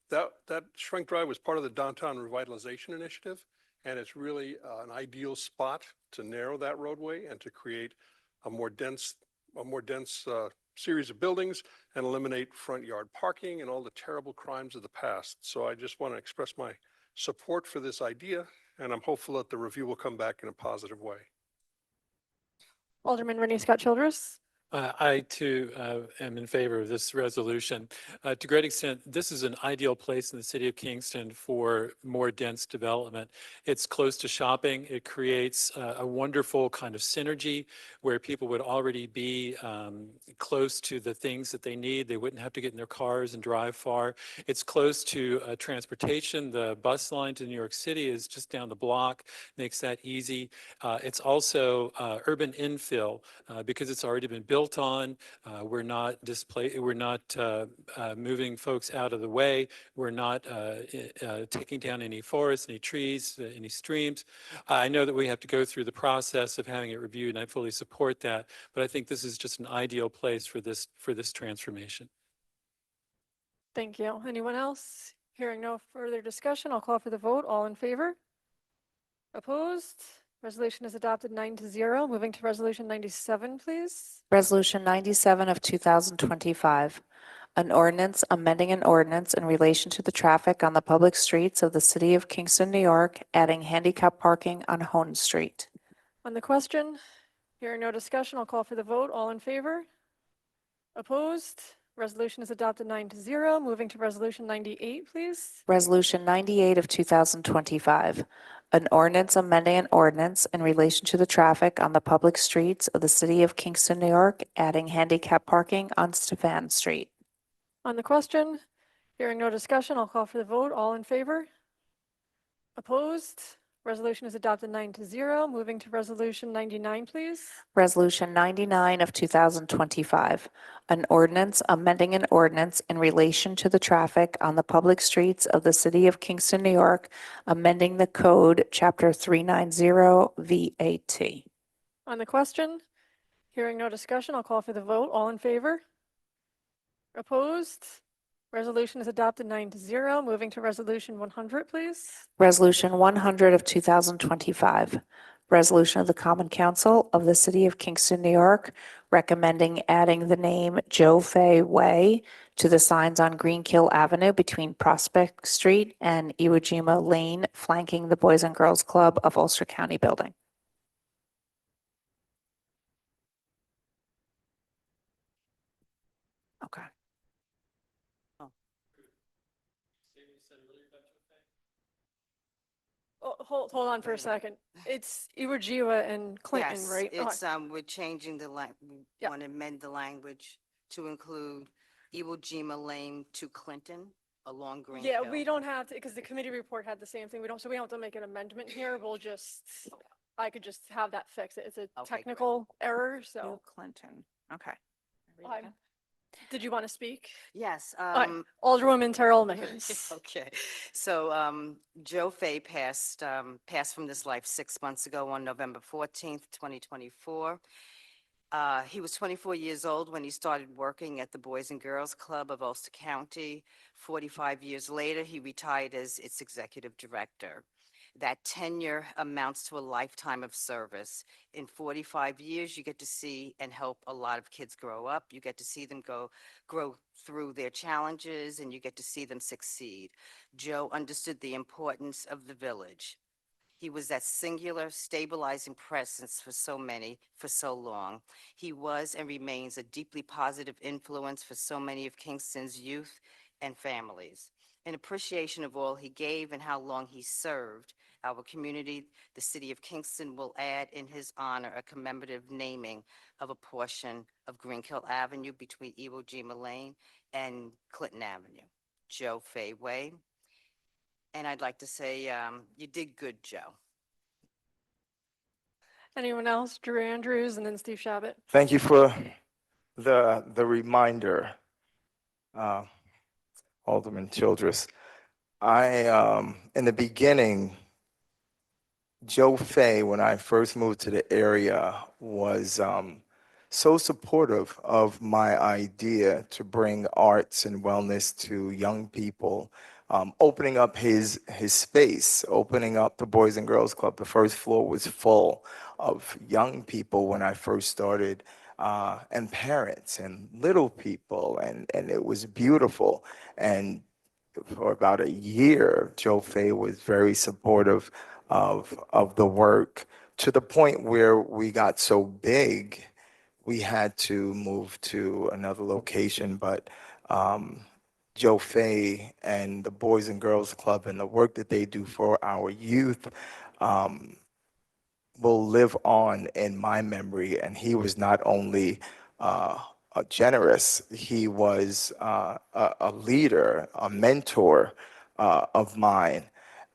That Schwenk Drive was part of the Downtown Revitalization Initiative, and it's really an ideal spot to narrow that roadway and to create a more dense series of buildings and eliminate front yard parking and all the terrible crimes of the past. So I just want to express my support for this idea, and I'm hopeful that the review will come back in a positive way. Alderman Rennie Scott Childress? I too am in favor of this resolution. To a great extent, this is an ideal place in the city of Kingston for more dense development. It's close to shopping. It creates a wonderful kind of synergy where people would already be close to the things that they need. They wouldn't have to get in their cars and drive far. It's close to transportation. The bus line to New York City is just down the block, makes that easy. It's also urban infill because it's already been built on. We're not moving folks out of the way. We're not taking down any forests, any trees, any streams. I know that we have to go through the process of having it reviewed, and I fully support that. But I think this is just an ideal place for this transformation. Thank you. Anyone else? Hearing no further discussion, I'll call for the vote. All in favor? Opposed? Resolution is adopted 9-0. Moving to resolution 97, please. Resolution 97 of 2025, an ordinance amending an ordinance in relation to the traffic on the public streets of the city of Kingston, New York, adding handicap parking on Hone Street. On the question, hearing no discussion, I'll call for the vote. All in favor? Opposed? Resolution is adopted 9-0. Moving to resolution 98, please. Resolution 98 of 2025, an ordinance amending an ordinance in relation to the traffic on the public streets of the city of Kingston, New York, adding handicap parking on Stefan Street. On the question, hearing no discussion, I'll call for the vote. All in favor? Opposed? Resolution is adopted 9-0. Moving to resolution 99, please. Resolution 99 of 2025, an ordinance amending an ordinance in relation to the traffic on the public streets of the city of Kingston, New York, amending the code, chapter 390 VAT. On the question, hearing no discussion, I'll call for the vote. All in favor? Opposed? Resolution is adopted 9-0. Moving to resolution 100, please. Resolution 100 of 2025, resolution of the Common Council of the City of Kingston, New York, recommending adding the name Joe Fay Way to the signs on Greenkill Avenue between Prospect Street and Iwo Jima Lane, flanking the Boys and Girls Club of Ulster County Building. Okay. Oh, hold on for a second. It's Iwo Jima and Clinton, Yes, right? Oh, it's, we're changing the we Yeah. want to amend the language to include Iwo Jima Lane to Clinton along Green Yeah, Hill. we don't have to, because the committee report had the same thing. We don't have to make an amendment here. We'll just, I could just have that fixed. It's a great. technical error, so. Bill Clinton. Okay. Did you want to speak? Yes, Alderwoman Terrell Mayes. okay. So, Joe Fay passed from this life 6 months ago on November 14th, 2024. He was 24 years old when he started working at the Boys and Girls Club of Ulster County. 45 years later, he retired as its executive director. That tenure amounts to a lifetime of service. In 45 years, you get to see and help a lot of kids grow up. You get to see them grow through their challenges, and you get to see them succeed. Joe understood the importance of the village. He was that singular, stabilizing presence for so many, for so long. He was and remains a deeply positive influence for so many of Kingston's youth and families. In appreciation of all he gave and how long he served our community, the city of Kingston will add in his honor a commemorative naming of a portion of Greenkill Avenue between Iwo Jima Lane and Clinton Avenue, Joe Fay Way. And I'd like to say, you did good, Joe. Anyone else? Drew Andrews and then Steve Shabbat. Thank you for the reminder, Alderman Childress. In the beginning, Joe Fay, when I first moved to the area, was so supportive of my idea to bring arts and wellness to young people, opening up his space, opening up the Boys and Girls Club. The first floor was full of young people when I first started, and parents and little people, and it was beautiful. And for about a year, Joe Fay was very supportive of the work, to the point where we got so big, we had to move to another location, but Joe Fay and the Boys and Girls Club and the work that they do for our youth will live on in my memory. And he was not only generous, he was a leader, a mentor of mine.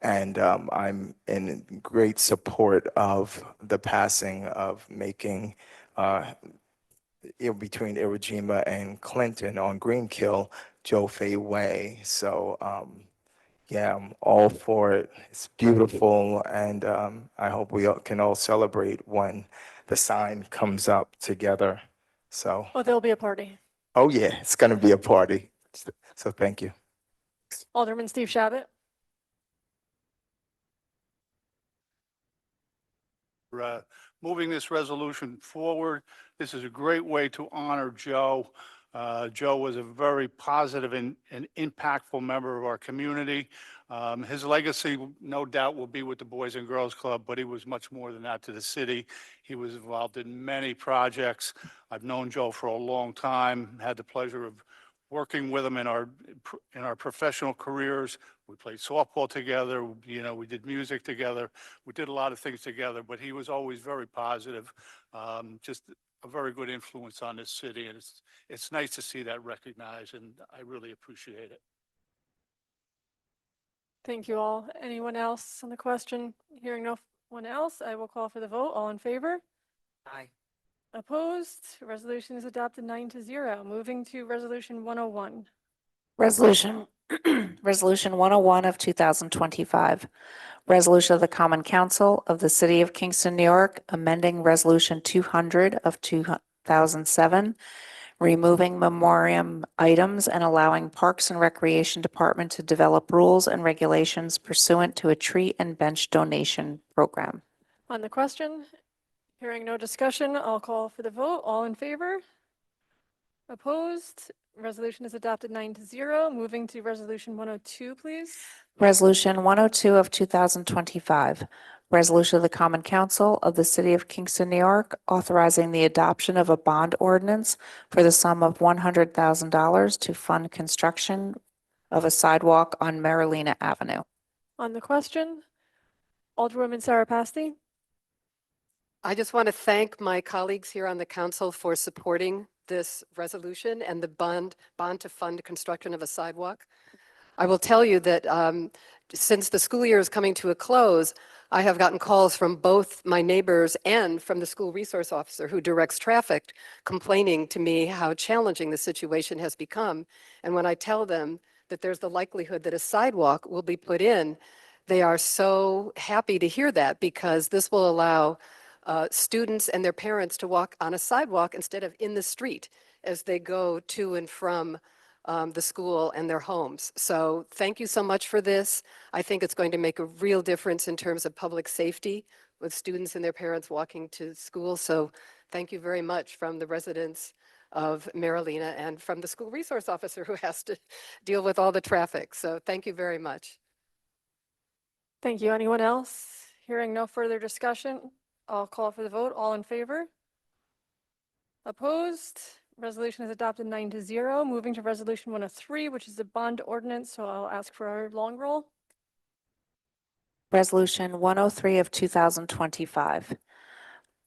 And I'm in great support of the passing of making between Iwo Jima and Clinton on Greenkill, Joe Fay Way. So yeah, I'm all for it. It's beautiful, and I hope we can all celebrate when the sign comes up together. So, Oh, there'll be a party. oh yeah, it's going to be a party. So thank you. Alderman Steve Shabbat. Moving this resolution forward. This is a great way to honor Joe. Joe was a very positive and impactful member of our community. His legacy, no doubt, will be with the Boys and Girls Club, but he was much more than that to the city. He was involved in many projects. I've known Joe for a long time, had the pleasure of working with him in our professional careers. We played softball together, we did music together. We did a lot of things together, but he was always very positive, just a very good influence on this city. And it's nice to see that recognized, and I really appreciate it. Thank you all. Anyone else on the question? Hearing no one else, I will call for the vote. All in favor? Aye. Opposed? Resolution is adopted 9-0. Moving to Resolution 101. Resolution, Resolution 101 of 2025. Resolution of the Common Council of the City of Kingston, New York, amending Resolution 200 of 2007, removing memoriam items and allowing Parks and Recreation Department to develop rules and regulations pursuant to a tree and bench donation program. On the question, hearing no discussion, I'll call for the vote. All in favor? Opposed? Resolution is adopted 9-0. Moving to Resolution 102, please. Resolution 102 of 2025. Resolution of the Common Council of the City of Kingston, New York, authorizing the adoption of a bond ordinance for the sum of $100,000 to fund construction of a sidewalk on Marilena Avenue. On the question, Alderwoman Sarah Pasty. I just want to thank my colleagues here on the council for supporting this resolution and the bond to fund construction of a sidewalk. I will tell you that since the school year is coming to a close, I have gotten calls from both my neighbors and from the school resource officer who directs traffic, complaining to me how challenging the situation has become. And when I tell them that there's the likelihood that a sidewalk will be put in, they are so happy to hear that, because this will allow students and their parents to walk on a sidewalk instead of in the street as they go to and from the school and their homes. So thank you so much for this. I think it's going to make a real difference in terms of public safety with students and their parents walking to school. So thank you very much from the residents of Marilena and from the school resource officer who has to deal with all the traffic. So thank you very much. Thank you. Anyone else? Hearing no further discussion, I'll call for the vote. All in favor? Opposed? Resolution is adopted 9-0. Moving to Resolution 103, which is a bond ordinance. So I'll ask for our long roll. Resolution 103 of 2025.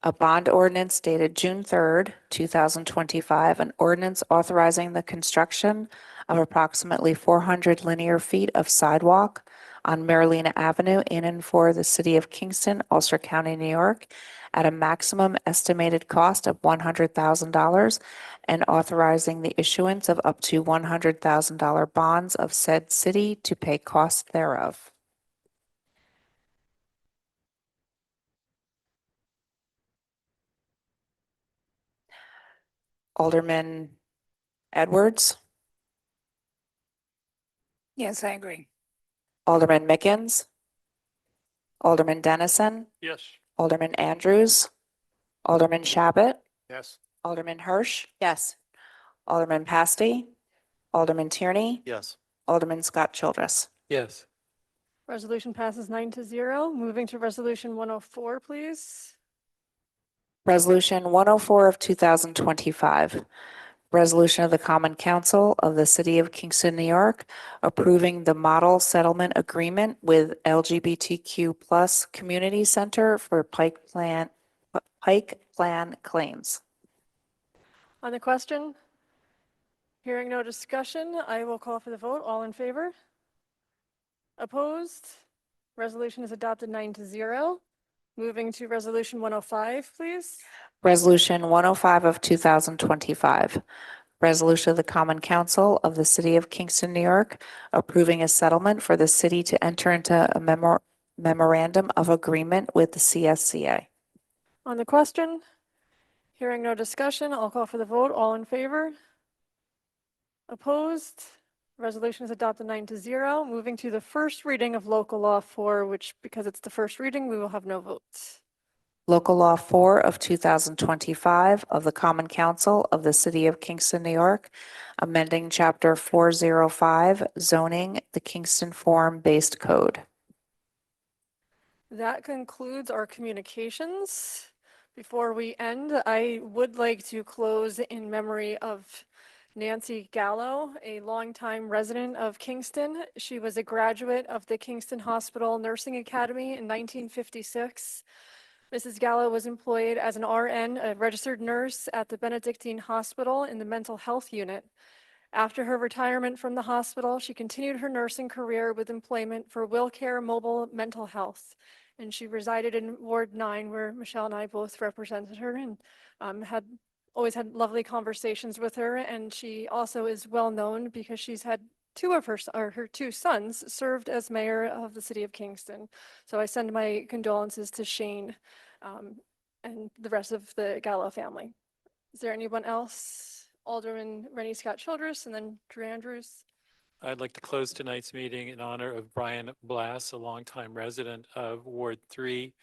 A bond ordinance dated June 3rd, 2025, an ordinance authorizing the construction of approximately 400 linear feet of sidewalk on Marilena Avenue in and for the City of Kingston, Ulster County, New York, at a maximum estimated cost of $100,000 and authorizing the issuance of up to $100,000 bonds of said city to pay costs thereof. Alderman Edwards. Yes, I agree. Alderman Mickens. Alderman Dennison. Yes. Alderman Andrews. Alderman Shabbat. Yes. Alderman Hirsch. Yes. Alderman Pasty. Alderman Tierney. Yes. Alderman Scott Childress. Yes. Resolution passes 9-0. Moving to Resolution 104, please. Resolution 104 of 2025. Resolution of the Common Council of the City of Kingston, New York, approving the model settlement agreement with LGBTQ+ Community Center for Pike Plan claims. On the question? Hearing no discussion, I will call for the vote. All in favor? Opposed? Resolution is adopted 9-0. Moving to Resolution 105, please. Resolution 105 of 2025. Resolution of the Common Council of the City of Kingston, New York, approving a settlement for the city to enter into a memorandum of agreement with the CSCA. On the question? Hearing no discussion, I'll call for the vote. All in favor? Opposed? Resolution is adopted 9-0. Moving to the first reading of Local Law 4, which, because it's the first reading, we will have no votes. Local Law 4 of 2025 of the Common Council of the City of Kingston, New York, amending Chapter 405 zoning, the Kingston Form-Based Code. That concludes our communications. Before we end, I would like to close in memory of Nancy Gallo, a longtime resident of Kingston. She was a graduate of the Kingston Hospital Nursing Academy in 1956. Mrs. Gallo was employed as an RN, a registered nurse at the Benedictine Hospital in the mental health unit. After her retirement from the hospital, she continued her nursing career with employment for WillCare Mobile Mental Health. And she resided in Ward 9, where Michelle and I both represented her, and had always had lovely conversations with her. And she also is well known because she's had her two sons served as mayor of the city of Kingston. So I send my condolences to Shane and the rest of the Gallo family. Is there anyone else? Alderman Rennie Scott Childress and then Drew Andrews. I'd like to close tonight's meeting in honor of Brian Blass, a longtime resident of Ward 3.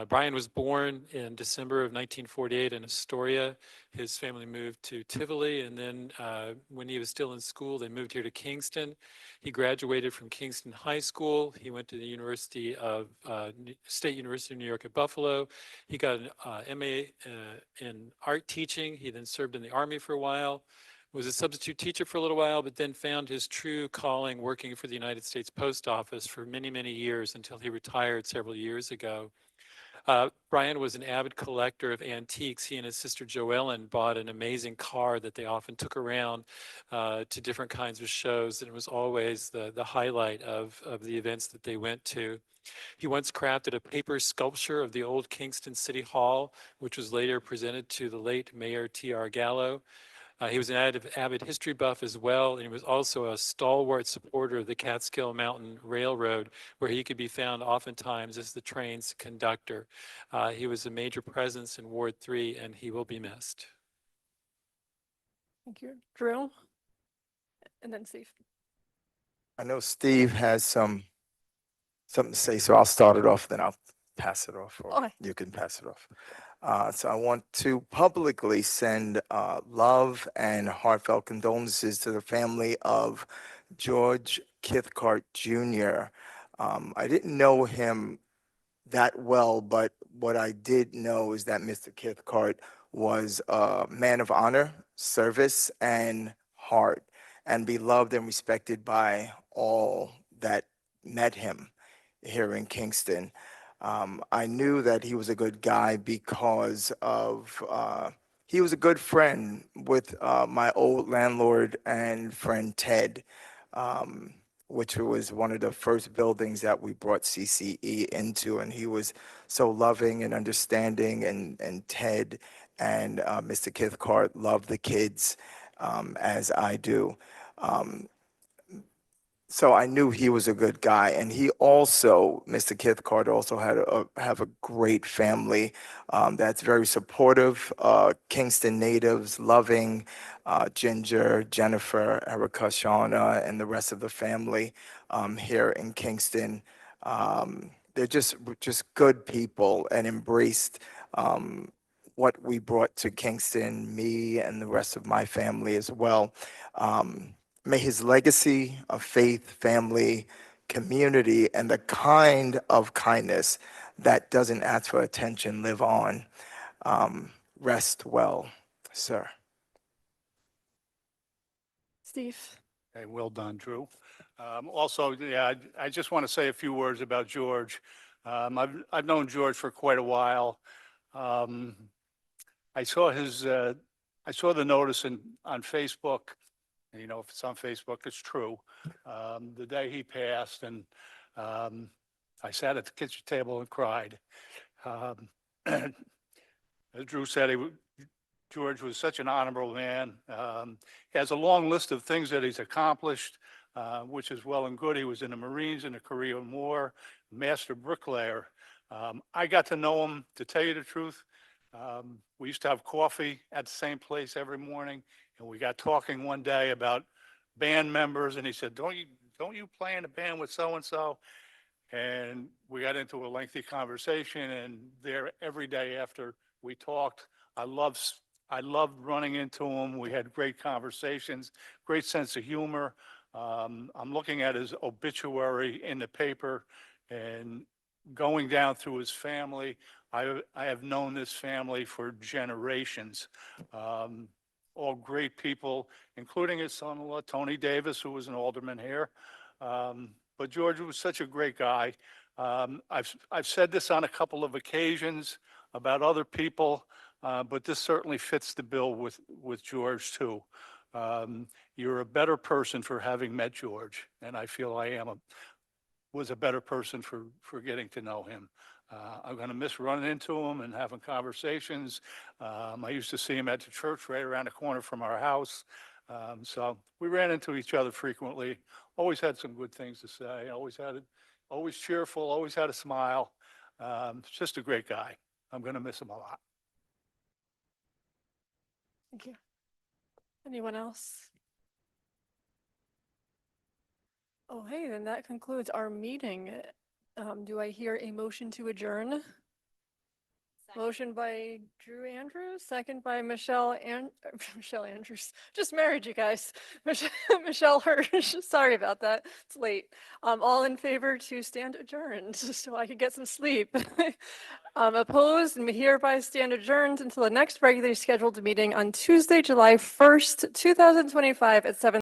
Brian was born in December of 1948 in Astoria. His family moved to Tivoli, and then when he was still in school, they moved here to Kingston. He graduated from Kingston High School. He went to the State University of New York at Buffalo. He got an MA in art teaching. He then served in the Army for a while, was a substitute teacher for a little while, but then found his true calling working for the United States Post Office for many, many years until he retired several years ago. Brian was an avid collector of antiques. He and his sister Joellen bought an amazing car that they often took around to different kinds of shows, and it was always the highlight of the events that they went to. He once crafted a paper sculpture of the old Kingston City Hall, which was later presented to the late Mayor T.R. Gallo. He was an avid history buff as well, and he was also a stalwart supporter of the Catskill Mountain Railroad, where he could be found oftentimes as the train's conductor. He was a major presence in Ward 3, and he will be missed. Thank you. Drew? And then Steve. I know Steve has something to say, so I'll start it off, then I'll pass it off, or Okay. you can pass it off. So I want to publicly send love and heartfelt condolences to the family of George Kithcart Jr. I didn't know him that well, but what I did know is that Mr. Kithcart was a man of honor, service, and heart, and beloved and respected by all that met him here in Kingston. I knew that he was a good guy because of he was a good friend with my old landlord and friend Ted, which was one of the first buildings that we brought CCE into, and he was so loving and understanding, and Ted and Mr. Kithcart loved the kids as I do. So I knew he was a good guy, and he also, Mr. Kithcart, also have a great family that's very supportive. Kingston natives, loving, Ginger, Jennifer, Erica, Shauna, and the rest of the family here in Kingston. They're just good people and embraced what we brought to Kingston, me and the rest of my family as well. May his legacy of faith, family, community, and the kind of kindness that doesn't ask for attention live on. Rest well, sir. Steve? Hey, well done, Drew. Also, yeah, I just want to say a few words about George. I've known George for quite a while. I saw the notice on Facebook, and you know, if it's on Facebook, it's true. The day he passed, and I sat at the kitchen table and cried. As Drew said, George was such an honorable man. He has a long list of things that he's accomplished, which is well and good. He was in the Marines in the Korean War, master bricklayer. I got to know him, to tell you the truth. We used to have coffee at the same place every morning, and we got talking one day about band members, and he said, don't you play in a band with so-and-so? And we got into a lengthy conversation, and there every day after we talked, I loved running into him. We had great conversations, great sense of humor. I'm looking at his obituary in the paper and going down through his family. I have known this family for generations. All great people, including his son-in-law, Tony Davis, who was an alderman here. But George was such a great guy. I've said this on a couple of occasions about other people, but this certainly fits the bill with George too. You're a better person for having met George, and I feel I was a better person for getting to know him. I'm going to miss running into him and having conversations. I used to see him at the church right around the corner from our house. So we ran into each other frequently, always had some good things to say, always cheerful, always had a smile. Just a great guy. I'm going to miss him a lot. Thank you. Anyone else? Oh, hey, then that concludes our meeting. Do I hear a motion to adjourn? Motion by Drew Andrews, second by Michelle Andrews. Just married, you guys. Michelle Hirsch. Sorry about that. It's late. All in favor to stand adjourned so I could get some sleep. Opposed and hereby stand adjourned until the next regularly scheduled meeting on Tuesday, July 1st, 2025 at 7.